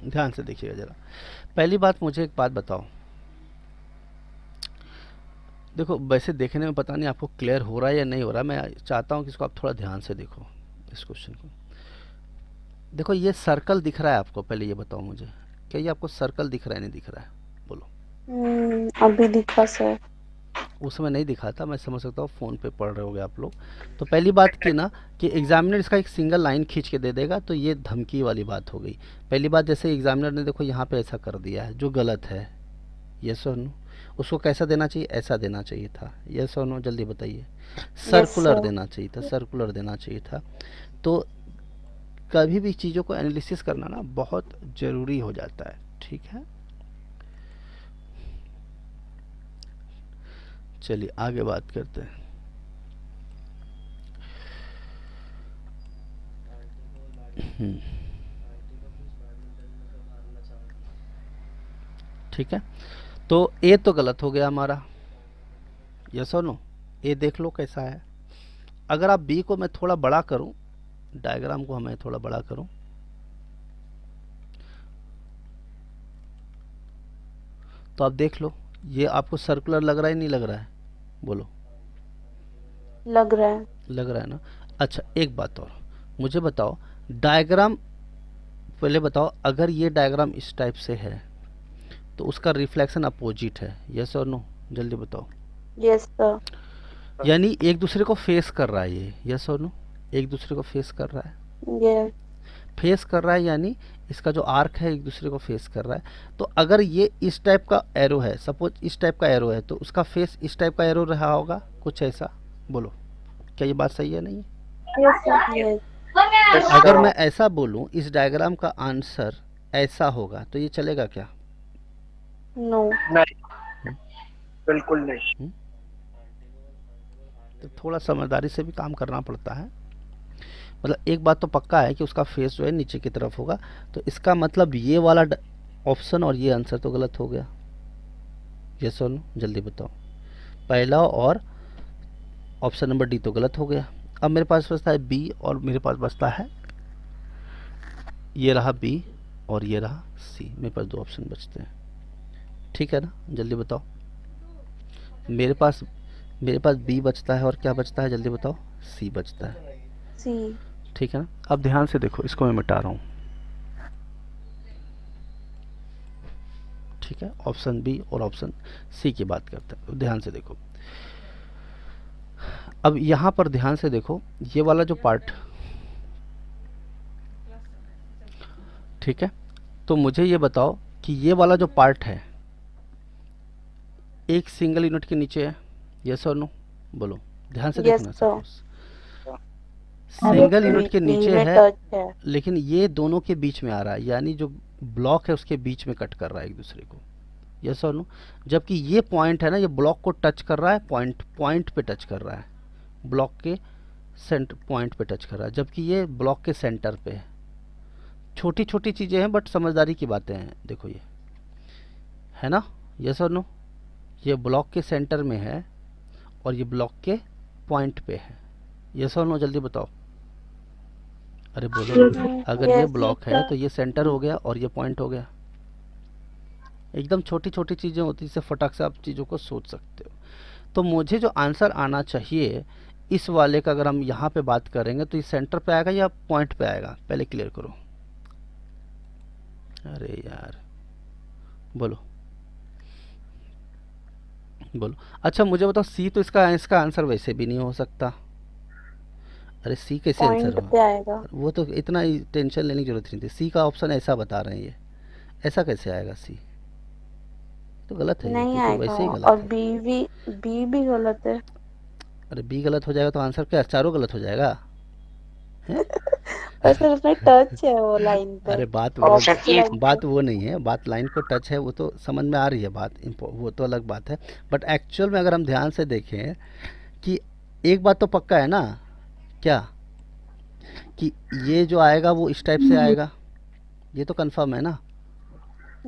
ध्यान से देखिएगा जरा। पहली बात, मुझे एक बात बताओ। देखो वैसे देखने में पता नहीं आपको क्लियर हो रहा है या नहीं हो रहा, मैं चाहता हूँ कि इसको आप थोड़ा ध्यान से देखो इस क्वेश्चन को। देखो ये सर्कल दिख रहा है आपको, पहले ये बताओ मुझे, क्या ये आपको सर्कल दिख रहा है नहीं दिख रहा है? बोलो। अभी दिखा सर। उस समय नहीं दिखा था, मैं समझ सकता हूँ, फ़ोन पे पढ़ रहे होगे आप लोग। तो पहली बात की ना कि एग्जामिनर इसका एक सिंगल लाइन खींच के दे देगा, तो ये धमकी वाली बात हो गई। पहली बात, जैसे एग्जामिनर ने देखो यहाँ पे ऐसा कर दिया है जो गलत है, यस और नो। उसको कैसा देना चाहिए? ऐसा देना चाहिए था, यस और नो, जल्दी बताइए। सर्कुलर देना चाहिए था, सर्कुलर देना चाहिए था। तो कभी भी चीज़ों को एनालिसिस करना ना बहुत ज़रूरी हो जाता है, ठीक है। चलिए आगे बात करते हैं। ठीक है, तो ए तो गलत हो गया हमारा, यस और नो। ए देख लो कैसा है। अगर आप बी को मैं थोड़ा बड़ा करूं, डायग्राम को हमें थोड़ा बड़ा करूं, तो आप देख लो, ये आपको सर्कुलर लग रहा है नहीं लग रहा है? बोलो। लग रहा है। लग रहा है ना। अच्छा एक बात और मुझे बताओ, डायग्राम पहले बताओ, अगर ये डायग्राम इस टाइप से है तो उसका रिफ्लेक्शन अपोजिट है, यस और नो? जल्दी बताओ। Yes sir. यानी एक दूसरे को फेस कर रहा है ये, यस और नो? एक दूसरे को फेस कर रहा है, यस। फेस कर रहा है, यानी इसका जो आर्क है एक दूसरे को फेस कर रहा है। तो अगर ये इस टाइप का एरो है, सपोज इस टाइप का एरो है, तो उसका फेस इस टाइप का एरो रहा होगा कुछ ऐसा। बोलो क्या ये बात सही है नहीं? Yes sir. यस। अगर मैं ऐसा बोलूं इस डायग्राम का आंसर ऐसा होगा तो ये चलेगा क्या? नो। नहीं, बिल्कुल नहीं। तो थोड़ा समझदारी से भी काम करना पड़ता है। मतलब एक बात तो पक्का है कि उसका फेस जो है नीचे की तरफ होगा, तो इसका मतलब ये वाला ऑप्शन और ये आंसर तो गलत हो गया, यस और नो? जल्दी बताओ। पहला और ऑप्शन नंबर डी तो गलत हो गया। अब मेरे पास बचता है बी और मेरे पास बचता है, ये रहा बी और ये रहा सी। मेरे पास दो ऑप्शन बचते हैं, ठीक है ना? जल्दी बताओ। मेरे पास बी बचता है और क्या बचता है? जल्दी बताओ। सी बचता है, सी। ठीक है ना? अब ध्यान से देखो, इसको मैं मिटा रहा हूँ, ठीक है? ऑप्शन बी और ऑप्शन सी की बात करते हैं। ध्यान से देखो, अब यहाँ पर ध्यान से देखो, ये वाला जो पार्ट, ठीक है? तो मुझे ये बताओ कि ये वाला जो पार्ट है एक सिंगल यूनिट के नीचे है, यस और नो? बोलो, ध्यान से देखना। सपोज सिंगल यूनिट के नीचे है, लेकिन ये दोनों के बीच में आ रहा है, यानी जो ब्लॉक है उसके बीच में कट कर रहा है एक दूसरे को, यस और नो? जबकि ये पॉइंट है ना, ये ब्लॉक को टच कर रहा है, पॉइंट पे टच कर रहा है, ब्लॉक के सेंटर पॉइंट पे टच कर रहा है, जबकि ये ब्लॉक के सेंटर पे है। छोटी छोटी चीज़ें हैं बट समझदारी की बातें हैं। देखो ये है ना, यस और नो? ये ब्लॉक के सेंटर में है और ये ब्लॉक के पॉइंट पे है, यस और नो? जल्दी बताओ। अरे बोलो। अगर ये ब्लॉक है तो ये सेंटर हो गया और ये पॉइंट हो गया। एकदम छोटी छोटी चीज़ें होती है, इससे फटाक से आप चीज़ों को सोच सकते हो। तो मुझे जो आंसर आना चाहिए इस वाले का, अगर हम यहाँ पे बात करेंगे तो ये सेंटर पे आएगा या पॉइंट पे आएगा? पहले क्लियर करो। अरे यार बोलो बोलो। अच्छा मुझे बताओ, सी तो इसका आंसर वैसे भी नहीं हो सकता। अरे सी कैसे आंसर पे होगा? आएगा। वो तो इतना ही टेंशन लेने की जरूरत नहीं थी। सी का ऑप्शन ऐसा बता रहे हैं, ये ऐसा कैसे आएगा? सी तो गलत है, नहीं ये तो आएगा। वैसे ही गलत और है। बी भी गलत है। अरे बी गलत हो जाएगा तो आंसर क्या चारों गलत हो जाएगा? हैं? और सर उसमें टच है वो लाइन पे। अरे ऑप्शन बात वो नहीं है, बात लाइन को टच है, वो तो समझ में आ रही है बात, वो तो अलग बात है। बट एक्चुअल में अगर हम ध्यान से देखें कि एक बात तो पक्का है ना, क्या कि ये जो आएगा वो इस टाइप से आएगा, ये तो कंफर्म है ना?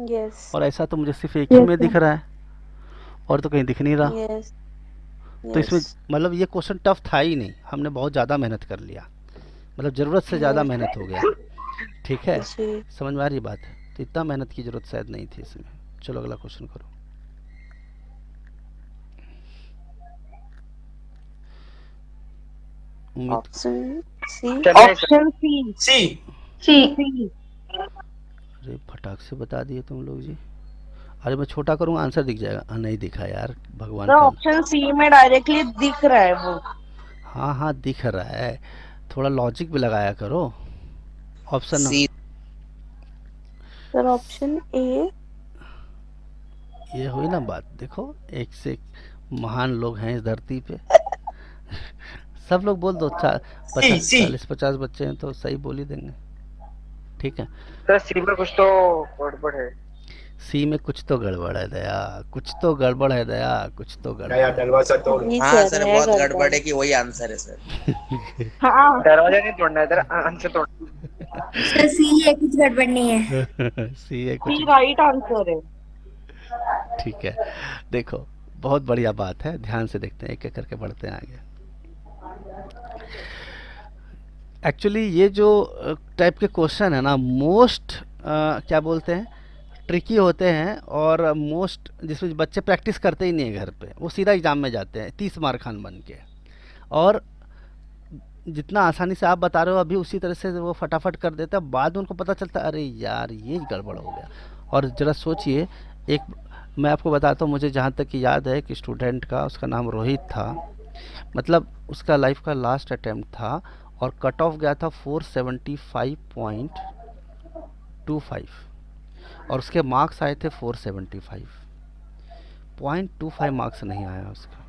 यस। और ऐसा तो मुझे सिर्फ एक ही में दिख रहा है और तो कहीं दिख नहीं रहा। यस। तो इसमें मतलब ये क्वेश्चन टफ था ही नहीं, हमने बहुत ज़्यादा मेहनत कर लिया, मतलब ज़रूरत से ज़्यादा मेहनत हो गया, ठीक है? समझ में आ रही बात? तो इतना मेहनत की ज़रूरत शायद नहीं थी इसमें। चलो अगला क्वेश्चन करो। Option C. Option C. अरे फटाक से बता दिए तुम लोग जी। अरे मैं छोटा करूँगा आंसर दिख जाएगा। नहीं दिखा यार, भगवान का। ऑप्शन सी में डायरेक्टली दिख रहा है वो। हाँ हाँ दिख रहा है, थोड़ा लॉजिक भी लगाया करो। Option sir option A. ये हुई ना बात। देखो एक से एक महान लोग हैं इस धरती पे। सब लोग बोल दो, 40-50 बच्चे हैं तो सही बोल ही देंगे, ठीक है? सर सी में कुछ तो गड़बड़ है। सी में कुछ तो गड़बड़ है दया, कुछ तो गड़बड़ है दया, कुछ तो गड़बड़ नया है। दरवाजा तोड़। हाँ सर बहुत गड़बड़ है कि वही आंसर है सर। हाँ दरवाजा नहीं तोड़ना है, इधर आंसर तोड़। सर सी है, कुछ गड़बड़ नहीं है। सी है कुछ। सी राइट आंसर है। ठीक है, देखो बहुत बढ़िया बात है, ध्यान से देखते हैं, एक एक करके बढ़ते हैं आगे। एक्चुअली ये जो टाइप के क्वेश्चन है ना, मोस्ट क्या बोलते हैं, ट्रिकी होते हैं, और मोस्ट जिसमें बच्चे प्रैक्टिस करते ही नहीं है घर पे, वो सीधा एग्जाम में जाते हैं 30 मार खान बन के। और जितना आसानी से आप बता रहे हो अभी, उसी तरह से वो फटाफट कर देते हैं, बाद में उनको पता चलता है अरे यार ये गड़बड़ हो गया। और ज़रा सोचिए, एक मैं आपको बताता हूँ, मुझे जहाँ तक कि याद है कि स्टूडेंट का, उसका नाम रोहित था, मतलब उसका लाइफ का लास्ट अटेम्प्ट था, और कट ऑफ गया था 475.25, और उसके मार्क्स आए थे 475.25 मार्क्स नहीं आया उसका।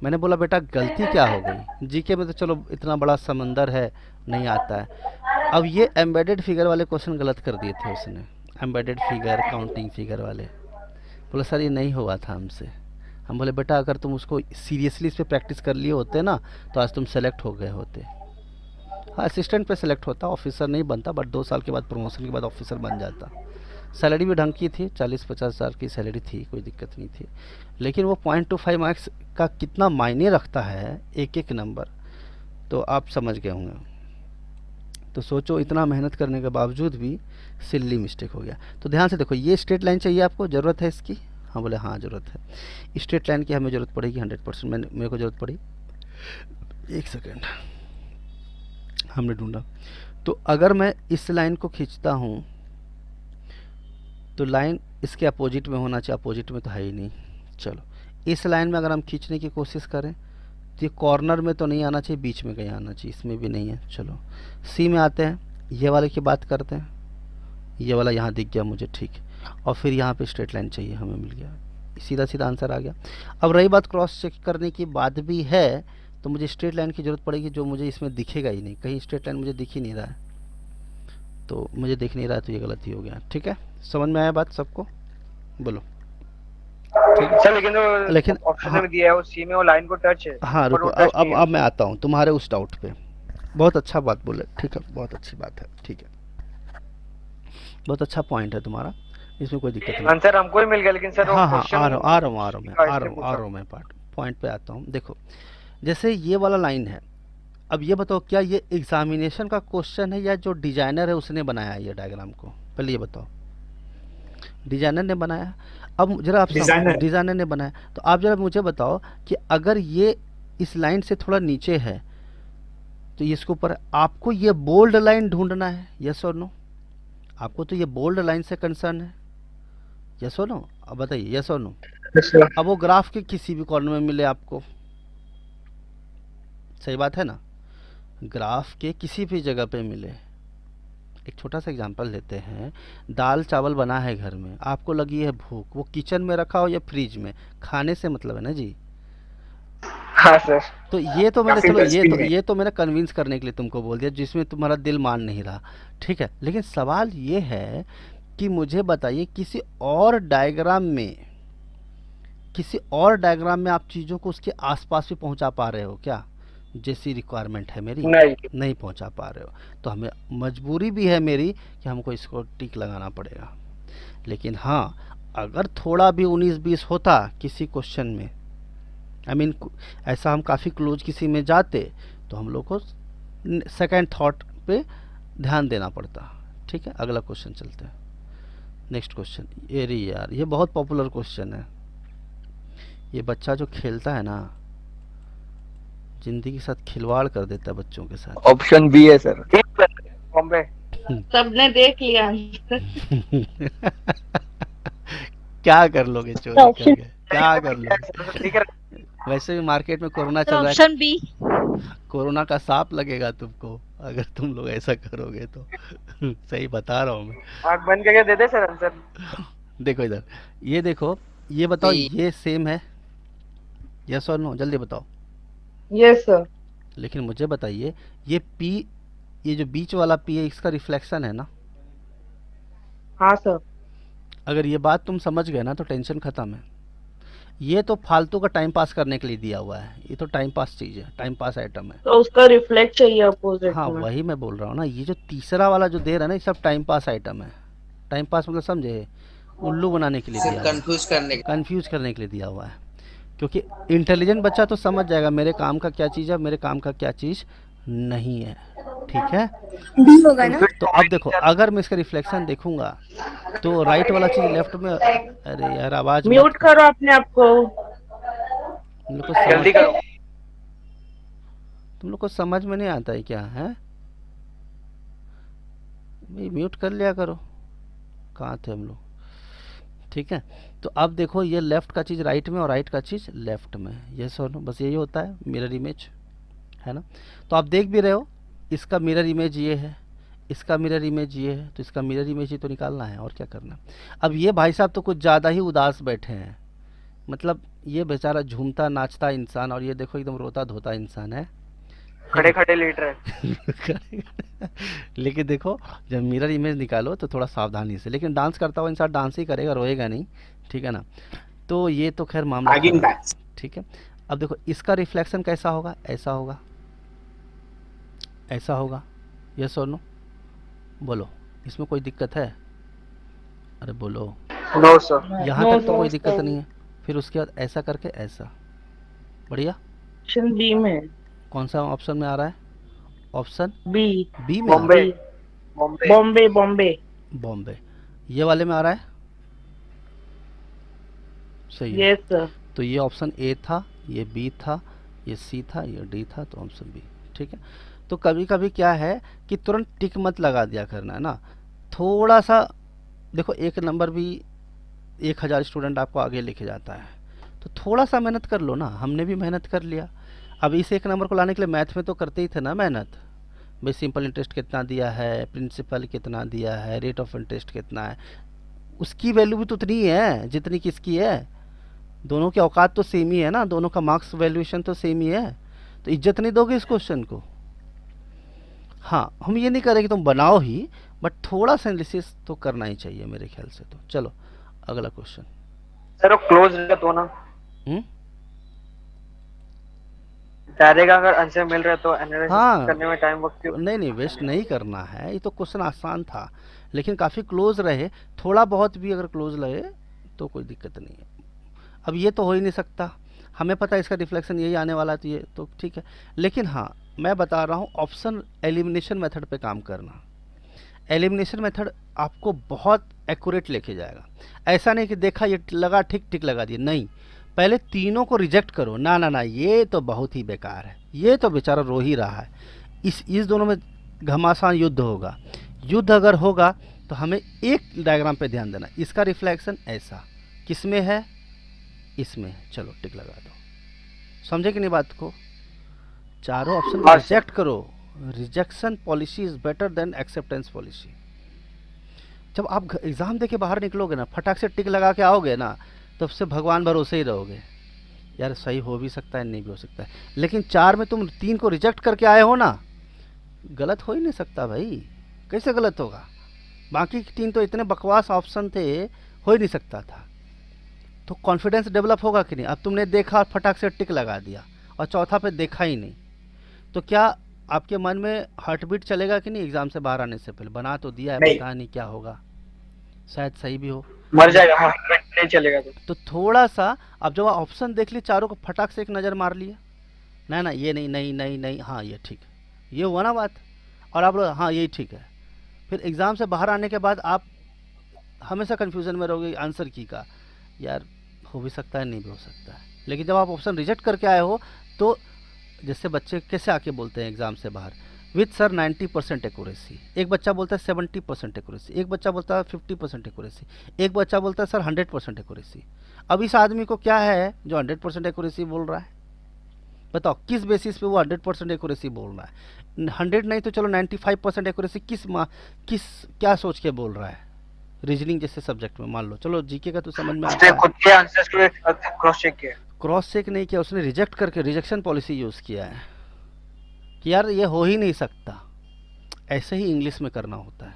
मैंने बोला बेटा गलती क्या हो गई, जीके में तो चलो इतना बड़ा समंदर है, नहीं आता है। अब ये एम्बेडेड फिगर वाले क्वेश्चन गलत कर दिए थे उसने, एम्बेडेड फिगर, काउंटिंग फिगर वाले। बोला सर ये नहीं हुआ था हमसे। हम बोले बेटा अगर तुम उसको सीरियसली इस पर प्रैक्टिस कर लिए होते ना, तो आज तुम सेलेक्ट हो गए होते। हाँ, असिस्टेंट पे सेलेक्ट होता, ऑफिसर नहीं बनता, बट 2 साल के बाद प्रमोशन के बाद ऑफिसर बन जाता। सैलरी भी ढंग की थी, 40-50 हज़ार की सैलरी थी, कोई दिक्कत नहीं थी। लेकिन वो 0.25 मार्क्स का कितना मायने रखता है, एक एक नंबर, तो आप समझ गए होंगे। तो सोचो इतना मेहनत करने के बावजूद भी सिल्ली मिस्टेक हो गया। तो ध्यान से देखो, ये स्ट्रेट लाइन चाहिए आपको, ज़रूरत है इसकी? हाँ बोले हाँ ज़रूरत है। स्ट्रेट लाइन की हमें ज़रूरत पड़ेगी 100%, मेरे को ज़रूरत पड़ी। एक सेकेंड, हमने ढूंढा। तो अगर मैं इस लाइन को खींचता हूँ तो लाइन इसके अपोजिट में होना चाहिए, अपोजिट में तो है ही नहीं। चलो इस लाइन में अगर हम खींचने की कोशिश करें तो ये कॉर्नर में तो नहीं आना चाहिए, बीच में कहीं आना चाहिए, इसमें भी नहीं है। चलो सी में आते हैं, ये वाले की बात करते हैं। ये वाला यहाँ दिख गया मुझे, ठीक। और फिर यहाँ पे स्ट्रेट लाइन चाहिए, हमें मिल गया, सीधा सीधा आंसर आ गया। अब रही बात क्रॉस चेक करने की बात भी है, तो मुझे स्ट्रेट लाइन की ज़रूरत पड़ेगी, जो मुझे इसमें दिखेगा ही नहीं, कहीं स्ट्रेट लाइन मुझे दिख ही नहीं रहा है, तो मुझे दिख नहीं रहा है, तो ये गलती हो गया। ठीक है, समझ में आया बात सबको? बोलो। ठीक है सर, लेकिन ऑप्शन हाँ, में दिया है वो सी में वो लाइन को टच है। हाँ रुको, अब मैं आता हूँ तुम्हारे उस डाउट पे। बहुत अच्छा बात बोले, ठीक है, बहुत अच्छी बात है, ठीक है, बहुत अच्छा पॉइंट है तुम्हारा, इसमें कोई दिक्कत नहीं। आंसर हमको ही मिल गया, लेकिन सर हाँ हाँ, आ रहा हूँ मैं पॉइंट पे आता हूँ। देखो जैसे ये वाला लाइन है, अब ये बताओ क्या ये एग्जामिनेशन का क्वेश्चन है या जो डिजाइनर है उसने बनाया ये डायग्राम को? पहले ये बताओ। डिजाइनर ने बनाया। अब जरा आप डिजाइनर ने बनाया, तो आप जरा मुझे बताओ कि अगर ये इस लाइन से थोड़ा नीचे है तो ये इसके ऊपर, आपको ये बोल्ड लाइन ढूंढना है, यस और नो? आपको तो ये बोल्ड लाइन से कंसर्न है, यस और नो? अब बताइए यस और नो। अब वो ग्राफ के किसी भी कॉर्नर में मिले आपको, सही बात है ना, ग्राफ के किसी भी जगह पे मिले। एक छोटा सा एग्जांपल लेते हैं, दाल चावल बना है घर में, आपको लगी है भूख, वो किचन में रखा हो या फ्रिज में, खाने से मतलब है ना जी। हाँ सर। तो ये तो मैंने, चलो ये तो मैंने कन्विंस करने के लिए तुमको बोल दिया, जिसमें तुम्हारा दिल मान नहीं रहा, ठीक है। लेकिन सवाल ये है कि मुझे बताइए किसी और डायग्राम में आप चीज़ों को उसके आसपास भी पहुंचा पा रहे हो क्या? जैसी रिक्वायरमेंट है मेरी, नहीं पहुंचा पा रहे हो, तो हमें मजबूरी भी है मेरी कि हमको इसको टिक लगाना पड़ेगा। लेकिन हाँ, अगर थोड़ा भी 19-20 होता किसी क्वेश्चन में, ऐसा हम काफ़ी क्लोज किसी में जाते, तो हम लोग को सेकंड थॉट पे ध्यान देना पड़ता। ठीक है, अगला क्वेश्चन चलते हैं। नेक्स्ट क्वेश्चन, अरे यार ये बहुत पॉपुलर क्वेश्चन है। ये बच्चा जो खेलता है ना, जिंदगी के साथ खिलवाड़ कर देता है बच्चों के साथ। ऑप्शन बी है सर। बॉम्बे। सबने देख लिया। क्या कर लोगे चोरी करके, क्या कर लोगे? वैसे भी मार्केट में कोरोना चल रहा है, ऑप्शन बी। कोरोना का सांप लगेगा तुमको अगर तुम लोग ऐसा करोगे तो। सही बता रहा हूँ मैं। आँख बंद करके दे दे सर आंसर। देखो इधर, ये देखो, ये बताओ ये सेम है, यस और नो? जल्दी बताओ। Yes sir. लेकिन मुझे बताइए ये P, ये जो बीच वाला P है, इसका रिफ्लेक्शन है ना? हाँ सर। अगर ये बात तुम समझ गए ना तो टेंशन खत्म है। ये तो फालतू का टाइम पास करने के लिए दिया हुआ है, ये तो टाइम पास चीज है, टाइम पास आइटम है। तो उसका रिफ्लेक्ट चाहिए अपोजिट हाँ में। वही मैं बोल रहा हूँ ना, ये जो तीसरा वाला जो दे रहा है ना, ये सब टाइम पास आइटम है। टाइम पास मतलब समझे, उल्लू बनाने के लिए सिर्फ दिया हुआ है, कंफ्यूज करने के कंफ्यूज करने के लिए दिया हुआ है। क्योंकि इंटेलिजेंट बच्चा तो समझ जाएगा मेरे काम का क्या चीज़ है, मेरे काम का क्या चीज़ नहीं है। ठीक है, डी होगा ना? तो अब देखो, अगर मैं इसका रिफ्लेक्शन देखूंगा तो राइट वाला चीज लेफ्ट में, अरे यार आवाज म्यूट करो अपने आप को। तुम लोग को जल्दी समझ, करो। तुम लोग को समझ में नहीं आता है क्या है भाई? म्यूट कर लिया करो, कहाँ थे हम लोग? ठीक है, तो अब देखो ये लेफ्ट का चीज़ राइट में और राइट का चीज़ लेफ्ट में, ये सुनो, बस यही होता है मिरर इमेज, है ना? तो आप देख भी रहे हो, इसका मिरर इमेज ये है, इसका मिरर इमेज ये है, तो इसका मिरर इमेज ही तो निकालना है, और क्या करना। अब ये भाई साहब तो कुछ ज़्यादा ही उदास बैठे हैं, मतलब ये बेचारा झूमता नाचता इंसान, और ये देखो एकदम रोता धोता इंसान है, खड़े खड़े लेट रहे। लेकिन देखो जब मिरर इमेज निकालो तो थोड़ा सावधानी से, लेकिन डांस करता हुआ इंसान डांस ही करेगा, रोएगा नहीं, ठीक है ना? तो ये तो खैर मामला Hugging खैर है, backs. ठीक है। अब देखो इसका रिफ्लेक्शन कैसा होगा, ऐसा होगा, ऐसा होगा, यस और नो? बोलो, इसमें कोई दिक्कत है? अरे बोलो, नो सर। यहाँ No, तक तो no, कोई दिक्कत sir. नहीं है। फिर उसके बाद ऐसा करके ऐसा, बढ़िया। ऑप्शन बी में, कौन सा ऑप्शन में आ रहा है? ऑप्शन बी, बी में आ रहा बॉम्बे है? बॉम्बे बॉम्बे बॉम्बे। बॉम्बे, ये वाले में आ रहा है, सही है। Yes sir. तो ये ऑप्शन ए था, ये बी था, ये सी था, ये डी था, तो ऑप्शन बी, ठीक है। तो कभी कभी क्या है कि तुरंत टिक मत लगा दिया करना, है ना? थोड़ा सा देखो, एक नंबर भी 1000 स्टूडेंट आपको आगे लेके जाता है, तो थोड़ा सा मेहनत कर लो ना, हमने भी मेहनत कर लिया। अब इस एक नंबर को लाने के लिए मैथ में तो करते ही थे ना मेहनत, भाई सिंपल इंटरेस्ट कितना दिया है, प्रिंसिपल कितना दिया है, रेट ऑफ इंटरेस्ट कितना है, उसकी वैल्यू भी तो उतनी ही है जितनी किसकी है, दोनों की औकात तो सेम ही है ना, दोनों का मार्क्स वैल्यूएशन तो सेम ही है, तो इज्जत नहीं दोगे इस क्वेश्चन को? हाँ, हम ये नहीं करें कि तुम बनाओ ही, बट थोड़ा सा एनालिसिस तो करना ही चाहिए मेरे ख्याल से। तो चलो अगला क्वेश्चन। सर वो क्लोज रहता तो ना हम्म, डायरेक्ट अगर आंसर मिल रहा है तो एनालिसिस हाँ, करने में टाइम वक्त क्यों? नहीं नहीं वेस्ट नहीं करना है, ये तो क्वेश्चन आसान था, लेकिन काफ़ी क्लोज रहे, थोड़ा बहुत भी अगर क्लोज रहे तो कोई दिक्कत नहीं है। अब ये तो हो ही नहीं सकता, हमें पता है इसका रिफ्लेक्शन यही आने वाला है, तो ये तो ठीक है। लेकिन हाँ, मैं बता रहा हूँ ऑप्शन एलिमिनेशन मेथड पे काम करना। एलिमिनेशन मेथड आपको बहुत एक्यूरेट लेके जाएगा। ऐसा नहीं कि देखा ये लगा ठीक ठीक लगा दिया, नहीं, पहले तीनों को रिजेक्ट करो, ना ना ना ये तो बहुत ही बेकार है, ये तो बेचारा रो ही रहा है, इस दोनों में घमासान युद्ध होगा। युद्ध अगर होगा तो हमें एक डायग्राम पे ध्यान देना, इसका रिफ्लेक्शन ऐसा किसमें है, इसमें, चलो टिक लगा दो। समझे कि नहीं बात को? चारों ऑप्शन को रिजेक्ट करो। Rejection policy is better than acceptance policy. जब आप एग्जाम दे के बाहर निकलोगे ना, फटाक से टिक लगा के आओगे ना, तब से भगवान भरोसे ही रहोगे, यार सही हो भी सकता है नहीं भी हो सकता है। लेकिन 4 में तुम 3 को रिजेक्ट करके आए हो ना, गलत हो ही नहीं सकता भाई, कैसे गलत होगा? बाकी 3 तो इतने बकवास ऑप्शन थे, हो ही नहीं सकता था। तो कॉन्फिडेंस डेवलप होगा कि नहीं? अब तुमने देखा, फटाक से टिक लगा दिया, और चौथा पे देखा ही नहीं, तो क्या आपके मन में हार्ट बीट चलेगा कि नहीं? एग्जाम से बाहर आने से पहले बना तो दिया है, नहीं। पता नहीं क्या होगा, शायद सही भी हो, मर जाएगा। हाँ, नहीं चलेगा तो थोड़ा सा। अब जब ऑप्शन देख लिए चारों को, फटाक से एक नज़र मार लिया, ना ना ये नहीं नहीं नहीं नहीं, हाँ ये ठीक, ये हुआ ना बात, और आप लोग हाँ यही ठीक है। फिर एग्ज़ाम से बाहर आने के बाद आप हमेशा कन्फ्यूज़न में रहोगे आंसर की का, यार हो भी सकता है नहीं भी हो सकता है। लेकिन जब आप ऑप्शन रिजेक्ट करके आए हो, तो जैसे बच्चे कैसे आके बोलते हैं एग्ज़ाम से बाहर, विथ सर 90% एक्यूरेसी, एक बच्चा बोलता है 70% एक्यूरेसी, एक बच्चा बोलता है 50% एक्यूरेसी, एक बच्चा बोलता है सर 100% एक्यूरेसी। अब इस आदमी को क्या है जो 100% एक्यूरेसी बोल रहा है? बताओ किस बेसिस पे वो 100% एक्यूरेसी बोल रहा है? 100 नहीं तो चलो 95% एक्यूरेसी किस क्या सोच के बोल रहा है? रीजनिंग जैसे सब्जेक्ट में मान लो, चलो जीके का तो समझ में आता उसने है, खुद के आंसर्स को क्रॉस चेक किया। क्रॉस चेक नहीं किया उसने, रिजेक्ट करके रिजेक्शन पॉलिसी यूज़ किया है कि यार ये हो ही नहीं सकता। ऐसे ही इंग्लिश में करना होता है।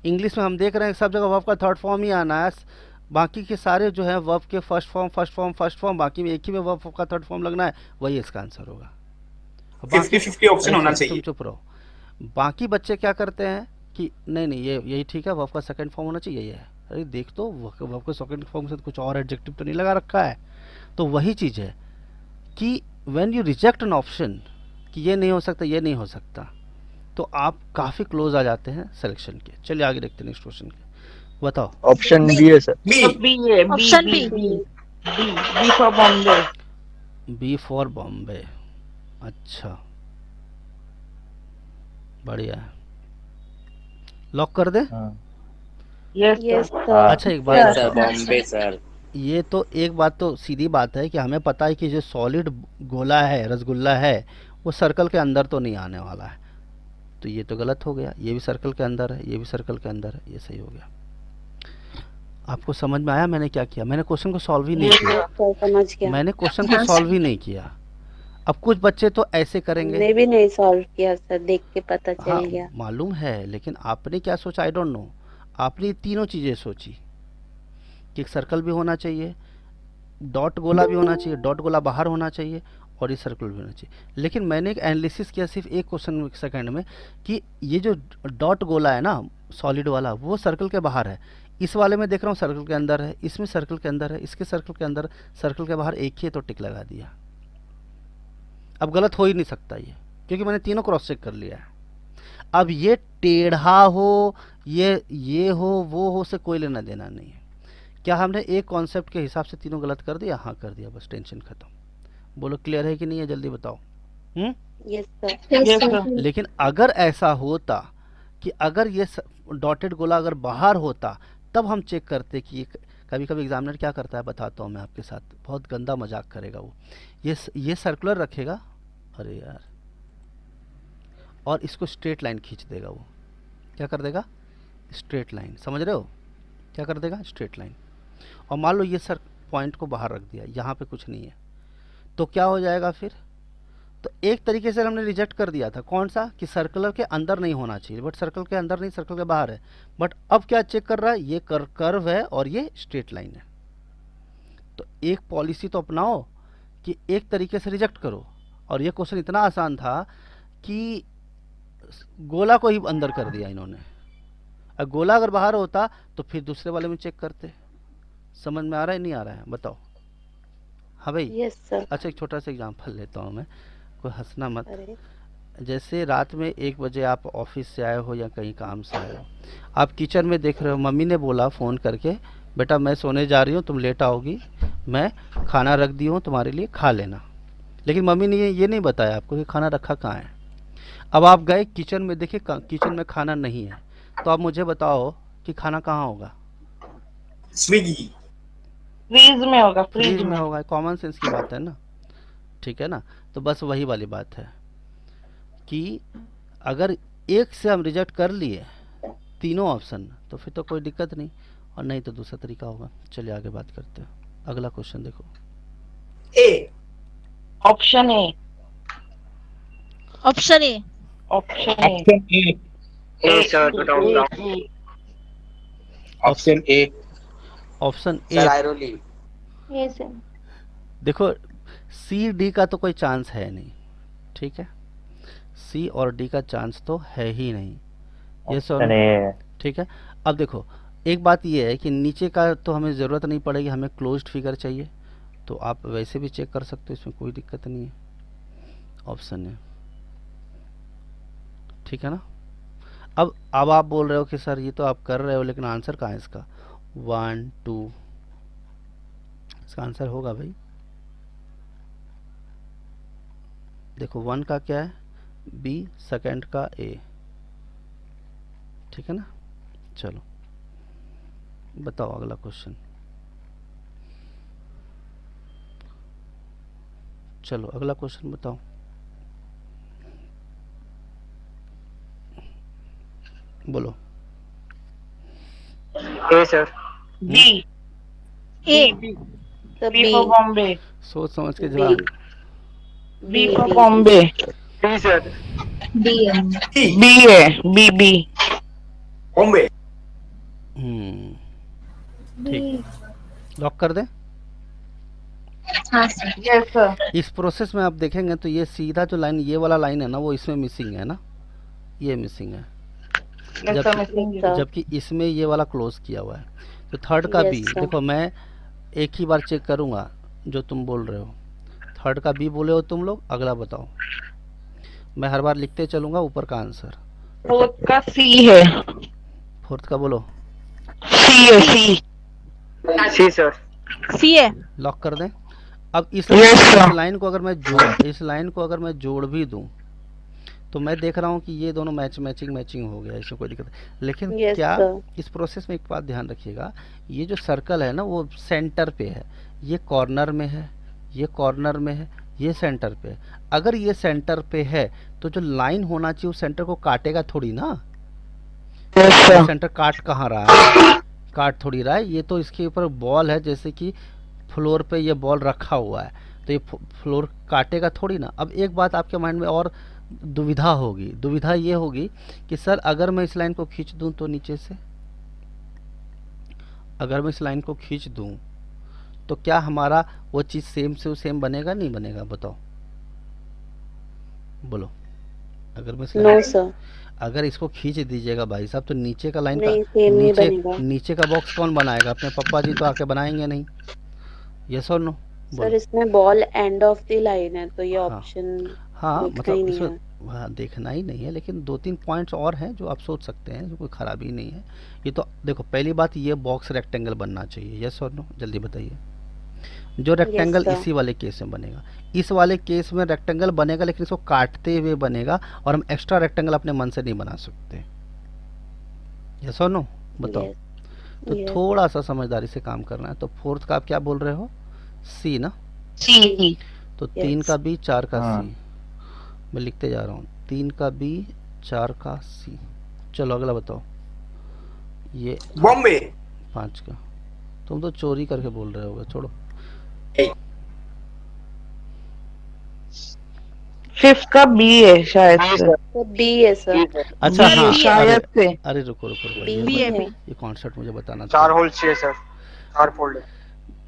इंग्लिश में हम देख रहे हैं सब जगह वर्ब का थर्ड फॉर्म ही आना है, बाकी के सारे जो है वर्ब के फर्स्ट फॉर्म, बाकी में एक ही में वर्ब का थर्ड फॉर्म लगना है, वही इसका आंसर होगा। 50-50 ऑप्शन होना तुम चाहिए। चुप रहो। बाकी बच्चे क्या करते हैं कि नहीं नहीं ये यही ठीक है, वर्ब का सेकंड फॉर्म होना चाहिए, ये है, अरे देख तो वर्ब के सेकंड फॉर्म के साथ कुछ और एडजेक्टिव तो नहीं लगा रखा है। तो वही चीज़ है कि when you reject an option कि ये नहीं हो सकता, ये नहीं हो सकता, तो आप काफ़ी क्लोज आ जाते हैं सिलेक्शन के। चलिए आगे देखते हैं नेक्स्ट क्वेश्चन के। बताओ। ऑप्शन बी है sir. Option B B for Bombay. B for Bombay, अच्छा बढ़िया है, लॉक कर दे। यस अच्छा एक बात सर बॉम्बे सर। ये तो एक बात तो सीधी बात है कि हमें पता है कि जो सॉलिड गोला है, रसगुल्ला है, वो सर्कल के अंदर तो नहीं आने वाला है, तो ये तो गलत हो गया। ये भी सर्कल के अंदर है, ये भी सर्कल के अंदर है, ये सही हो गया। आपको समझ में आया मैंने क्या किया? मैंने क्वेश्चन को सॉल्व ही नहीं किया, समझ गया। मैंने क्वेश्चन को सॉल्व ही नहीं किया। अब कुछ बच्चे तो ऐसे करेंगे, मैं भी नहीं सॉल्व किया सर, देख के पता चल हाँ गया। मालूम है, लेकिन आपने क्या सोचा आई डोंट नो। आपने तीनों चीज़ें सोची कि एक सर्कल भी होना चाहिए, डॉट गोला भी होना चाहिए, डॉट गोला बाहर होना चाहिए, और ये सर्कल भी होना चाहिए। लेकिन मैंने एक एनालिसिस किया सिर्फ एक क्वेश्चन सेकंड में कि ये जो डॉट गोला है ना सॉलिड वाला, वो सर्कल के बाहर है। इस वाले में देख रहा हूँ सर्कल के अंदर है, इसमें सर्कल के अंदर है, इसके सर्कल के अंदर, सर्कल के बाहर एक ही है, तो टिक लगा दिया। अब गलत हो ही नहीं सकता ये, क्योंकि मैंने तीनों क्रॉस चेक कर लिया है। अब ये टेढ़ा हो, ये हो, वो हो, से कोई लेना देना नहीं है। क्या हमने एक कॉन्सेप्ट के हिसाब से तीनों गलत कर दिया? हाँ कर दिया, बस टेंशन खत्म। बोलो क्लियर है कि नहीं है, जल्दी बताओ। Yes sir. लेकिन अगर ऐसा होता कि अगर ये डॉटेड गोला अगर बाहर होता, तब हम चेक करते कि कभी कभी एग्जामिनर क्या करता है, बताता हूँ मैं आपके साथ, बहुत गंदा मजाक करेगा वो। ये सर्कुलर रखेगा, अरे यार, और इसको स्ट्रेट लाइन खींच देगा। वो क्या कर देगा? स्ट्रेट लाइन, समझ रहे हो? क्या कर देगा? Straight line. और मान लो ये सर पॉइंट को बाहर रख दिया, यहाँ पे कुछ नहीं है, तो क्या हो जाएगा फिर? तो एक तरीके से हमने रिजेक्ट कर दिया था, कौन सा? कि सर्कलर के अंदर नहीं होना चाहिए, बट सर्कल के अंदर नहीं, सर्कल के बाहर है। बट अब क्या चेक कर रहा है? ये कर्व है और ये स्ट्रेट लाइन है। तो एक पॉलिसी तो अपनाओ कि एक तरीके से रिजेक्ट करो। और ये क्वेश्चन इतना आसान था कि गोला को ही अंदर कर दिया इन्होंने। अगर गोला अगर बाहर होता तो फिर दूसरे वाले में चेक करते। समझ में आ रहा है नहीं आ रहा है? बताओ। हाँ भाई। Yes sir. अच्छा एक छोटा सा एग्जांपल लेता हूँ मैं, कोई हंसना मत। जैसे रात में 1 बजे आप ऑफिस से आए हो या कहीं काम से आए हो, आप किचन में देख रहे हो, मम्मी ने बोला फ़ोन करके, बेटा मैं सोने जा रही हूँ, तुम लेट आओगी, मैं खाना रख दी हूँ तुम्हारे लिए, खा लेना। लेकिन मम्मी ने ये नहीं बताया आपको कि खाना रखा कहाँ है। अब आप गए किचन में, देखे किचन में खाना नहीं है, तो आप मुझे बताओ कि खाना कहाँ होगा? स्विगी। फ्रीज में होगा, फ्रीज में होगा। कॉमन सेंस की बात है ना, ठीक है ना? तो बस वही वाली बात है कि अगर एक से हम रिजेक्ट कर लिए तीनों ऑप्शन, तो फिर तो कोई दिक्कत नहीं, और नहीं तो दूसरा तरीका होगा। चलिए आगे बात करते हैं। अगला क्वेश्चन देखो। A. Option A. Option A. Option A. A sir, बताओ। Option A. Option A. Sir Airoli. Yes sir. देखो सी डी का तो कोई चांस है नहीं, ठीक है? सी और डी का चांस तो है ही नहीं, ये सब ठीक है। अब देखो एक बात ये है कि नीचे का तो हमें ज़रूरत नहीं पड़ेगी, हमें क्लोज्ड फिगर चाहिए, तो आप वैसे भी चेक कर सकते हो, इसमें कोई दिक्कत नहीं है। ऑप्शन है, ठीक है ना? अब आप बोल रहे हो कि सर ये तो आप कर रहे हो, लेकिन आंसर कहाँ है इसका? 1 2, इसका आंसर होगा भाई, देखो 1 का क्या है? बी, सेकंड का ए, ठीक है ना? चलो बताओ अगला क्वेश्चन। चलो अगला क्वेश्चन बताओ। बोलो। A sir. B. A. B for Bombay. सोच समझ के जवाब। B for Bombay. B sir. B है। बी है, बी बी। बॉम्बे। ठीक, लॉक कर दे। हाँ सर। Yes sir. इस प्रोसेस में आप देखेंगे तो ये सीधा जो लाइन, ये वाला लाइन है ना, वो इसमें मिसिंग है ना, ये मिसिंग है, जबकि इसमें ये वाला क्लोज किया हुआ है। तो थर्ड का Yes, बी, sir. देखो मैं एक ही बार चेक करूंगा जो तुम बोल रहे हो। थर्ड का बी बोले हो तुम लोग, अगला बताओ। मैं हर बार लिखते चलूंगा ऊपर का आंसर। फोर्थ का सी है। फोर्थ का बोलो, सी है, सी। C sir. सी है। लॉक कर दें। अब Yes, sir. इस लाइन को अगर मैं जोड़ भी दूं तो मैं देख रहा हूं कि ये दोनों मैचिंग हो गया, इसमें कोई दिक्कत नहीं। लेकिन Yes, क्या sir. इस प्रोसेस में एक बात ध्यान रखिएगा, ये जो सर्कल है ना वो सेंटर पे है, ये कॉर्नर में है, ये कॉर्नर में है, ये सेंटर पे है। अगर ये सेंटर पे है तो जो लाइन होना चाहिए उस सेंटर को काटेगा थोड़ी ना। Yes, sir. सेंटर काट कहाँ रहा है? काट थोड़ी रहा है, ये तो इसके ऊपर बॉल है, जैसे कि फ्लोर पे ये बॉल रखा हुआ है, तो ये फ्लोर काटेगा थोड़ी ना। अब एक बात आपके माइंड में और दुविधा ये होगी कि सर अगर मैं इस लाइन को खींच दूं तो नीचे से, अगर मैं इस लाइन को खींच दूं तो क्या हमारा वो चीज़ सेम से सेम बनेगा, नहीं बनेगा? बताओ, बोलो। अगर मैं इस No, लाइन sir. अगर इसको खींच दीजिएगा भाई साहब तो नीचे का लाइन नहीं, का सेम नहीं बनेगा। नीचे का बॉक्स कौन बनाएगा? अपने पापा जी तो आके बनाएंगे नहीं। यस और नो? सर इसमें ball end of the line है तो ये हाँ। ऑप्शन हाँ देखना ही मतलब नहीं इसमें है। हाँ देखना ही नहीं है, लेकिन 2-3 पॉइंट्स और हैं जो आप सोच सकते हैं, जो कोई खराबी नहीं है। ये तो देखो, पहली बात ये बॉक्स रेक्टेंगल बनना चाहिए। यस और नो? जल्दी बताइए। जो रेक्टेंगल sir. इसी वाले केस में बनेगा, इस वाले केस में रेक्टेंगल बनेगा, लेकिन इसको काटते हुए बनेगा, और हम एक्स्ट्रा रेक्टेंगल अपने मन से नहीं बना सकते। यस और नो? बताओ। Yes. तो Yes. थोड़ा सा समझदारी से काम करना है। तो फोर्थ का आप क्या बोल रहे हो? सी ना? सी। तो Yes. 3 का बी, 4 का हाँ। सी। मैं लिखते जा रहा हूँ, 3 का बी, 4 का सी। चलो अगला बताओ। ये बॉम्बे 5 का, तुम तो चोरी करके बोल रहे होगे, छोड़ो। फिफ्थ का बी है शायद से। तो बी है सर। अच्छा B हाँ, शायद से। अरे रुको बी ये है। ये कॉन्सेप्ट मुझे बताना चार चाहिए। होल्ड चाहिए सर, 4 फोल्ड।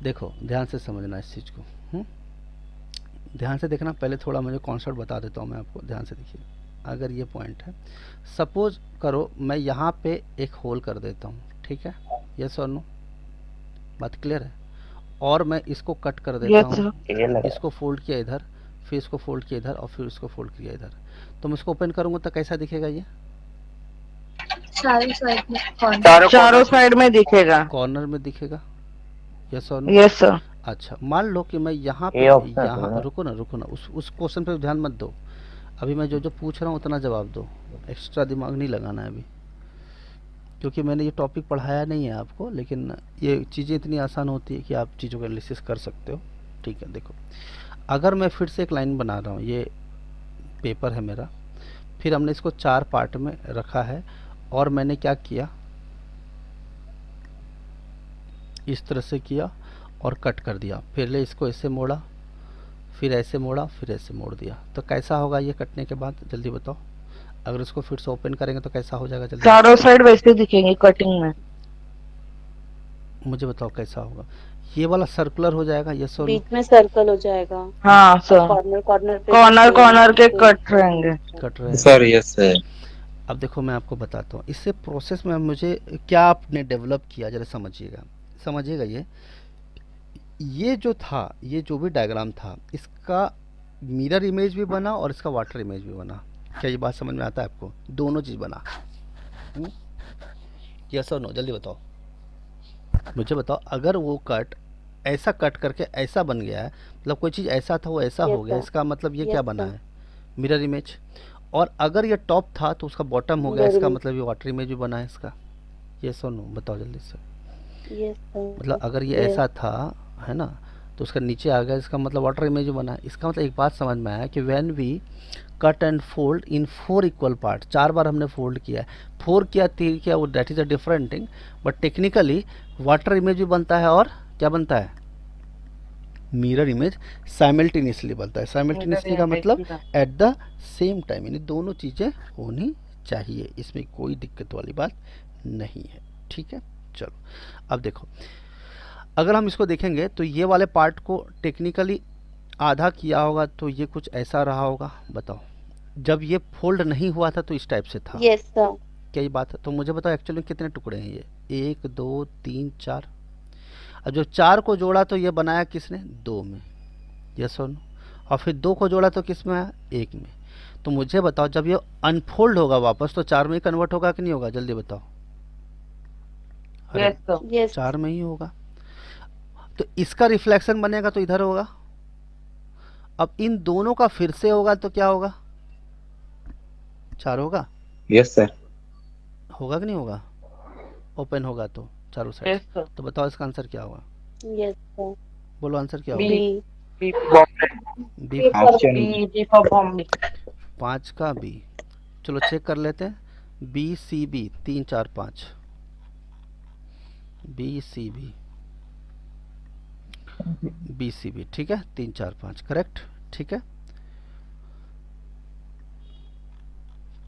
देखो ध्यान से समझना इस चीज़ को। ध्यान से देखना, पहले थोड़ा मुझे कॉन्सेप्ट बता देता हूँ मैं आपको, ध्यान से देखिए। अगर ये पॉइंट है, सपोज करो मैं यहाँ पे एक होल कर देता हूँ, ठीक है? यस और नो? बात क्लियर है? और मैं इसको कट कर देता Yes, हूँ, इसको फोल्ड किया इधर, फिर इसको फोल्ड किया इधर, और फिर इसको फोल्ड किया इधर। तो मैं इसको ओपन करूँगा तो कैसा दिखेगा ये? चारों साइड में दिखेगा। कॉर्नर में दिखेगा। यस और नो? Yes sir. अच्छा, मान लो कि मैं यहाँ पे, ये option है यहाँ ना? रुको ना, उस क्वेश्चन पे ध्यान मत दो। अभी मैं जो पूछ रहा हूँ उतना जवाब दो, एक्स्ट्रा दिमाग नहीं लगाना है अभी, क्योंकि मैंने ये टॉपिक पढ़ाया नहीं है आपको, लेकिन ये चीज़ें इतनी आसान होती है कि आप चीज़ों का एनालिसिस कर सकते हो। ठीक है, देखो अगर मैं फिर से एक लाइन बना रहा हूँ, ये पेपर है मेरा, फिर हमने इसको 4 पार्ट में रखा है, और मैंने क्या किया, इस तरह से किया और कट कर दिया। पहले इसको ऐसे मोड़ा, फिर ऐसे मोड़ा, फिर ऐसे मोड़ दिया। तो कैसा होगा ये कटने के बाद? जल्दी बताओ। अगर इसको फिर से ओपन करेंगे तो कैसा हो जाएगा? जल्दी चारों साइड वैसे दिखेंगे कटिंग में। मुझे बताओ कैसा होगा? ये वाला सर्कुलर हो जाएगा। यस और नो? बीच में सर्कल हो जाएगा। हाँ सर। कॉर्नर के कट रहेंगे। कट रहे हैं। Sir yes sir. अब देखो मैं आपको बताता हूँ, इससे प्रोसेस में मुझे क्या आपने डेवलप किया, जरा समझिएगा। ये जो था, ये जो भी डायग्राम था, इसका मिरर इमेज भी बना और इसका वाटर इमेज भी बना। क्या ये बात समझ में आता है आपको? दोनों चीज़ बना। यस और नो? जल्दी बताओ, मुझे बताओ। अगर वो कट ऐसा कट करके ऐसा बन गया है, मतलब कोई चीज़ ऐसा था वो ऐसा हो गया, इसका मतलब ये क्या बना है? Mirror image. और अगर ये टॉप था तो उसका बॉटम हो गया, इसका मतलब ये वाटर इमेज भी बना है इसका। यस और नो? बताओ जल्दी से। मतलब अगर ये ऐसा था, है ना, तो उसका नीचे आ गया, इसका मतलब वाटर इमेज बना है। इसका मतलब एक बात समझ में आया कि when we cut and fold in 4 equal part, 4 बार हमने फोल्ड किया है, 4 किया 3 किया, वो that is a different thing, but technically water image भी बनता है और क्या बनता है? मिरर इमेज साइमल्टेनियसली बनता है। साइमल्टेनियसली का मतलब एट द सेम टाइम, यानी दोनों चीज़ें होनी चाहिए, इसमें कोई दिक्कत वाली बात नहीं है। ठीक है, चलो अब देखो, अगर हम इसको देखेंगे तो ये वाले पार्ट को टेक्निकली आधा किया होगा तो ये कुछ ऐसा रहा होगा। बताओ, जब ये फोल्ड नहीं हुआ था तो इस टाइप से था। Yes sir. क्या ये बात है? तो मुझे बताओ एक्चुअली में कितने टुकड़े हैं ये? 1 2 3 4। अब जो 4 को जोड़ा तो ये बनाया किसने? 2 में। यस और नो? और फिर 2 को जोड़ा तो किस में आया? 1 में। तो मुझे बताओ जब ये अनफोल्ड होगा वापस तो 4 में ही कन्वर्ट होगा कि नहीं होगा? जल्दी बताओ। अरे यस सर। यस 4 में ही होगा। तो इसका रिफ्लेक्शन बनेगा तो इधर होगा। अब इन दोनों का फिर से होगा तो क्या होगा? 4 होगा। Yes sir. होगा कि नहीं होगा? ओपन होगा तो चारों साइड यस सर। तो बताओ इसका आंसर क्या होगा? यस सर बोलो आंसर क्या होगा? B B B. Option B for Bombay. 5 का बी। चलो चेक कर लेते हैं। B C B 3 4 5। B C B B C B ठीक है। 3 4 5 करेक्ट। ठीक है।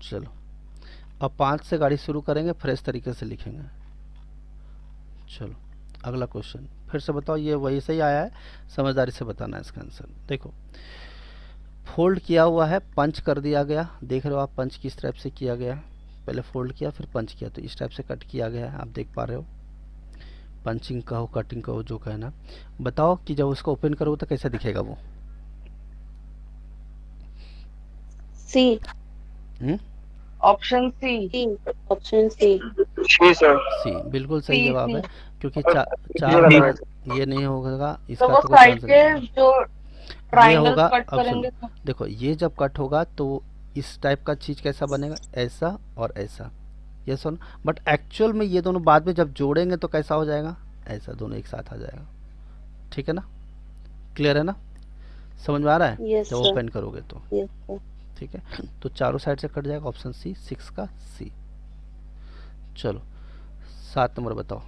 चलो अब 5 से गाड़ी शुरू करेंगे, फ्रेश तरीके से लिखेंगे। चलो अगला क्वेश्चन फिर से बताओ। ये वही सही आया है, समझदारी से बताना है इसका आंसर। देखो फोल्ड किया हुआ है, पंच कर दिया गया। देख रहे हो आप पंच किस टाइप से किया गया? पहले फोल्ड किया फिर पंच किया, तो इस टाइप से कट किया गया है, आप देख पा रहे हो। पंचिंग कहो कटिंग कहो जो कहना। बताओ कि जब उसको ओपन करो तो कैसा दिखेगा वो? C option C. Option C C sir. C बिल्कुल सही सी, जवाब सी। है, क्योंकि चार ये में गलत ये नहीं होगा तो इसका वो तो कोई साइड चांस के नहीं है। जो ये ट्रायंगल होगा। कट अब करेंगे सुनो तो देखो, ये जब कट होगा तो इस टाइप का चीज कैसा बनेगा? ऐसा और ऐसा। ये सुन, बट एक्चुअल में ये दोनों बाद में जब जोड़ेंगे तो कैसा हो जाएगा? ऐसा, दोनों एक साथ आ जाएगा। ठीक है ना? क्लियर है ना? समझ में आ रहा है? यस जब सर ओपन करोगे तो यस सर ठीक है। तो चारों साइड से कट जाएगा। ऑप्शन सी 6 का सी। चलो 7 नंबर बताओ।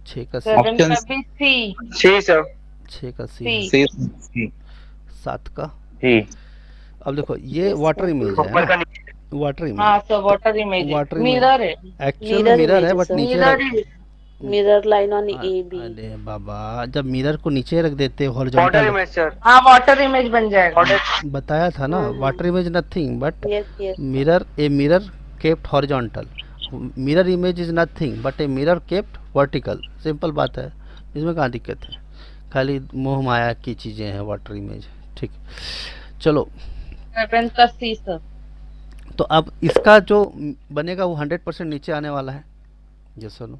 6 का सी। 7 का भी सी। C sir. 6 का सी है। सी। सी 7 का। सी। अब देखो ये Yes, वाटर sir. इमेज है ऊपर का ना? वाटर हाँ image. Sir water image water image mirror है। एक्चुअल में Mirror मिरर है image, बट sir. नीचे मिरर रख। ही Mirror line on a- AB. अरे बाबा, जब मिरर को नीचे रख देते वाटर हॉरिजॉन्टल। Image sir. हाँ वाटर इमेज बन जाएगा। बताया था ना, हाँ, हाँ। Water image nothing but Yes, yes. Mirror, a mirror kept horizontal. Mirror image is nothing but a mirror kept vertical. Simple बात है, इसमें कहाँ दिक्कत है? खाली मोह माया की चीज़ें हैं वाटर इमेज। ठीक, चलो 7 का सी सर। तो अब इसका जो बनेगा वो 100% नीचे आने वाला है। जी सुनो,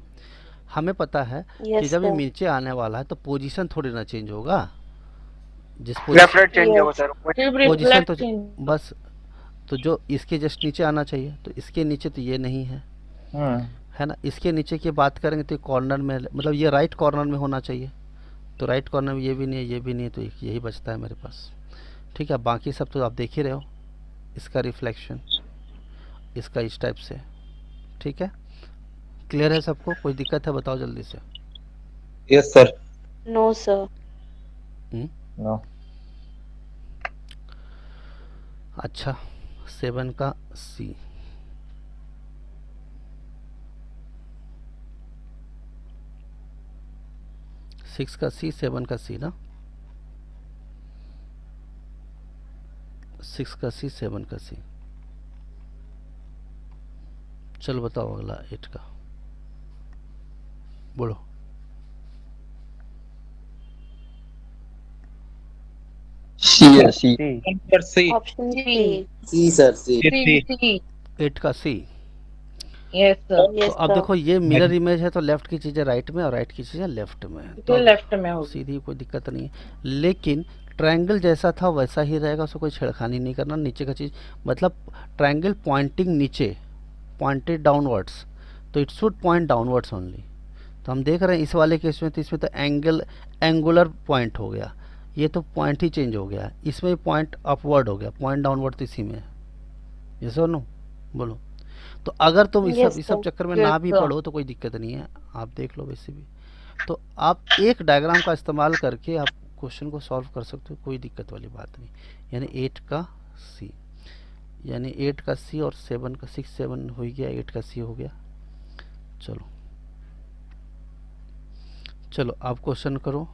हमें पता है कि Yes, जब ये sir. नीचे आने वाला है तो पोजीशन थोड़ी ना चेंज होगा। जिस left position right change Yes. होगा सर। पोजीशन तो रिफ्लेक्टिंग। बस, तो जो इसके जस्ट नीचे आना चाहिए तो इसके नीचे तो ये नहीं है, है ना? इसके नीचे की बात करेंगे तो कॉर्नर में, मतलब ये राइट कॉर्नर में होना चाहिए। तो राइट कॉर्नर में ये भी नहीं है, ये भी नहीं है, तो यही बचता है मेरे पास। ठीक है, बाकी सब तो आप देख ही रहे हो। इसका रिफ्लेक्शन इसका इस टाइप से। ठीक है, क्लियर है सबको? कोई दिक्कत है बताओ जल्दी से। Yes sir. No, sir. No. अच्छा 7 का सी। सिक्स का सी, 7 का सी ना? 6 का सी, 7 का सी। चलो बताओ अगला 8 का, बोलो। सी है C. C. Option C. C. C sir C. C 8 का सी। Yes sir. तो Yes, अब sir. देखो ये मिरर इमेज है तो लेफ्ट की चीज़ें राइट में और राइट की चीज़ें लेफ्ट में, तो लेफ्ट में होगी। सीधी कोई दिक्कत नहीं है। लेकिन ट्रायंगल जैसा था वैसा ही रहेगा, उसको कोई छेड़खानी नहीं करना। नीचे का चीज़ मतलब ट्रायंगल पॉइंटिंग नीचे, पॉइंटेड डाउनवर्ड्स, तो it should point downwards only. तो हम देख रहे हैं इस वाले केस में तो इसमें तो एंगुलर पॉइंट हो गया, ये तो पॉइंट ही चेंज हो गया। इसमें पॉइंट अपवर्ड हो गया, पॉइंट डाउनवर्ड तो इसी में है। ये सो नो बोलो। तो अगर तुम Yes, इस सब sir. चक्कर में Yes, ना भी sir. पढ़ो तो कोई दिक्कत नहीं है, आप देख लो वैसे भी। तो आप एक डायग्राम का इस्तेमाल करके आप क्वेश्चन को सॉल्व कर सकते हो, कोई दिक्कत वाली बात नहीं। यानी 8 का सी, यानी 8 का सी और 7 का 6 7 हो गया, 8 का सी हो गया। चलो चलो आप क्वेश्चन करो।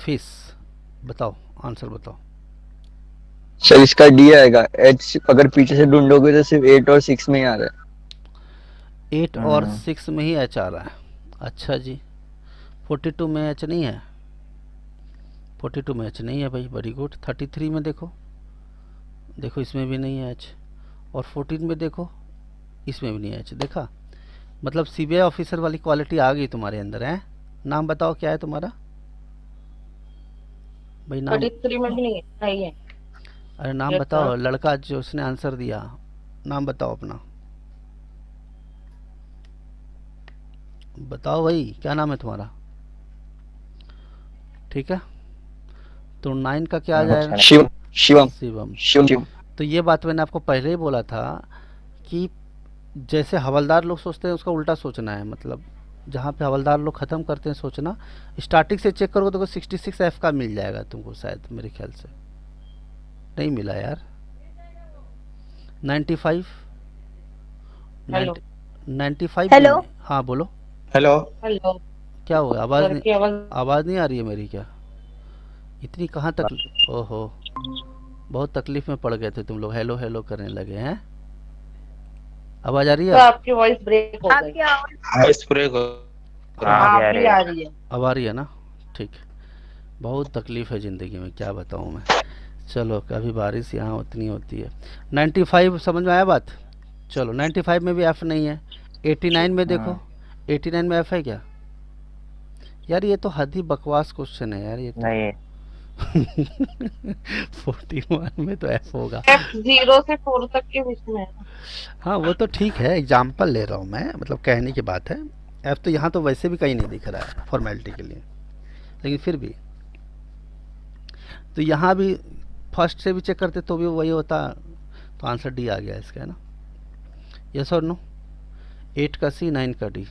फिश बताओ, आंसर बताओ। सर इसका डी आएगा। एच अगर पीछे से ढूंढोगे तो सिर्फ 8 और 6 में ही आ रहा है। 8 और 6 में ही एच आ रहा है। अच्छा जी, 42 में एच नहीं है, 42 में एच नहीं है भाई, वेरी गुड। 33 में देखो, देखो इसमें भी नहीं है एच, और 14 में देखो इसमें भी नहीं है एच। देखा, मतलब सीबीआई ऑफिसर वाली क्वालिटी आ गई तुम्हारे अंदर है। नाम बताओ क्या है तुम्हारा भाई? नाम 33 में भी नहीं है। अरे नाम Yes, बताओ, sir. लड़का जो उसने आंसर दिया, नाम बताओ अपना, बताओ भाई क्या नाम है तुम्हारा? ठीक है, तो 9 का क्या आ जाएगा? शिवम शिवम शिवम। शिवम। तो ये बात मैंने आपको पहले ही बोला था कि जैसे हवलदार लोग सोचते हैं उसका उल्टा सोचना है। मतलब जहाँ पे हवलदार लोग ख़त्म करते हैं सोचना, स्टार्टिंग से चेक करोगे तो 66F का मिल जाएगा तुमको, शायद मेरे ख्याल से नहीं मिला यार। 95 हेलो 95 हेलो। हाँ बोलो, हेलो। हेलो क्या हुआ? आवाज़ सर नहीं, की आवाज आवाज़ नहीं आ रही है मेरी क्या? इतनी कहाँ तक? ओहो, बहुत तकलीफ में पड़ गए थे तुम लोग, हेलो हेलो करने लगे हैं। आवाज़ आ रही सर है? आपकी वॉइस ब्रेक हो गई। आपकी आवाज वॉइस ब्रेक हो हाँ अभी आ रही है। अब आ रही है ना? ठीक। बहुत तकलीफ है ज़िंदगी में, क्या बताऊँ मैं। चलो, कभी बारिश यहाँ उतनी होती है। 95 समझ में आया बात? चलो 95 में भी एफ नहीं है। 89 में देखो, 89 में एफ है क्या? यार ये तो हद ही बकवास क्वेश्चन है यार, ये तो नहीं 41 में तो एफ होगा। F 0 से 4 तक के बीच में है। हाँ वो तो ठीक है, एग्जाम्पल ले रहा हूँ मैं, मतलब कहने की बात है। एफ तो यहाँ तो वैसे भी कहीं नहीं दिख रहा है फॉर्मेलिटी के लिए, लेकिन फिर भी तो यहाँ भी फर्स्ट से भी चेक करते तो भी वही होता। तो आंसर डी आ गया इसका, है ना? यस और नो? 8 का सी, 9 का D.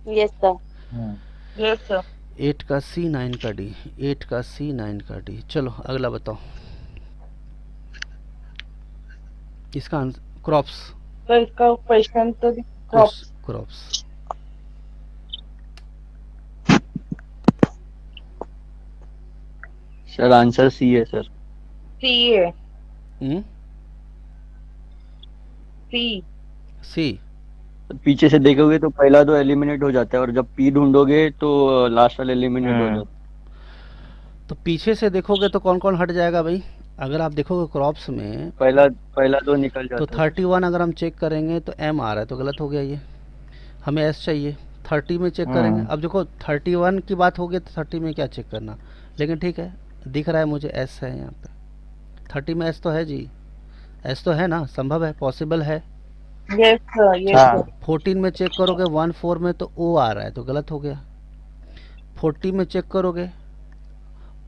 Yes sir. Yes sir. 8 का सी, 9 का डी, 8 का सी, 9 का डी। चलो अगला बताओ। इसका आंसर क्रॉप्स। सर इसका क्वेश्चन तो crops. Crops. Sir answer C है सर। सी है। हम्म, सी। सी। पीछे से देखोगे तो पहला तो एलिमिनेट हो जाता है, और जब पी ढूंढोगे तो लास्ट वाला एलिमिनेट हो जाता है। तो पीछे से देखोगे तो कौन कौन हट जाएगा भाई? अगर आप देखोगे क्रॉप्स में पहला तो निकल तो जाता है। 31 अगर हम चेक करेंगे तो एम आ रहा है, तो गलत हो गया ये। हमें एस चाहिए। 30 में चेक करेंगे, अब देखो 31 की बात होगी तो 30 में क्या चेक करना, लेकिन ठीक है, दिख रहा है मुझे एस है यहाँ पे। 30 में एस तो है जी, एस तो है ना, संभव है, पॉसिबल है। Yes sir. Yes sir. 14 में चेक करोगे 14 में तो ओ आ रहा है, तो गलत हो गया। 40 में चेक करोगे,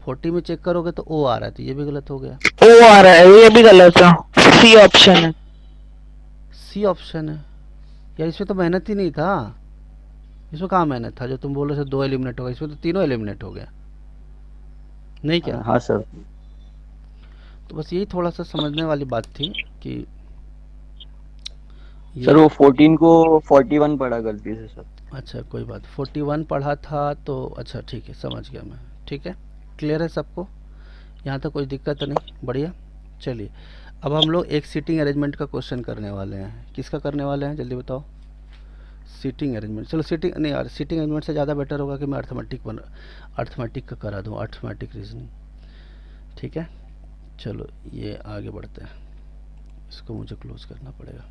40 में चेक करोगे तो ओ आ रहा है, तो ये भी गलत हो गया। ओ आ रहा है, ये भी गलत है। सी ऑप्शन है। सी ऑप्शन है यार, इसमें तो मेहनत ही नहीं था। इसमें कहाँ मेहनत था? जो तुम बोल रहे थे 2 एलिमिनेट हो गया, इसमें तो तीनों एलिमिनेट हो गया, नहीं क्या? हाँ सर। तो बस यही थोड़ा सा समझने वाली बात थी कि सर वो 14 को 41 पढ़ा गलती से सर। अच्छा कोई बात, 41 पढ़ा था तो अच्छा ठीक है, समझ गया मैं। ठीक है, क्लियर है सबको? यहाँ तक कोई दिक्कत नहीं? बढ़िया। चलिए अब हम लोग एक सीटिंग अरेंजमेंट का क्वेश्चन करने वाले हैं। किसका करने वाले हैं जल्दी बताओ? Seating arrangement. चलो सीटिंग नहीं यार, सीटिंग अरेंजमेंट से ज़्यादा बेटर होगा कि मैं अर्थमेटिक का करा दूँ, अर्थमेटिक रीजनिंग। ठीक है, चलो ये आगे बढ़ते हैं, इसको मुझे क्लोज करना पड़ेगा।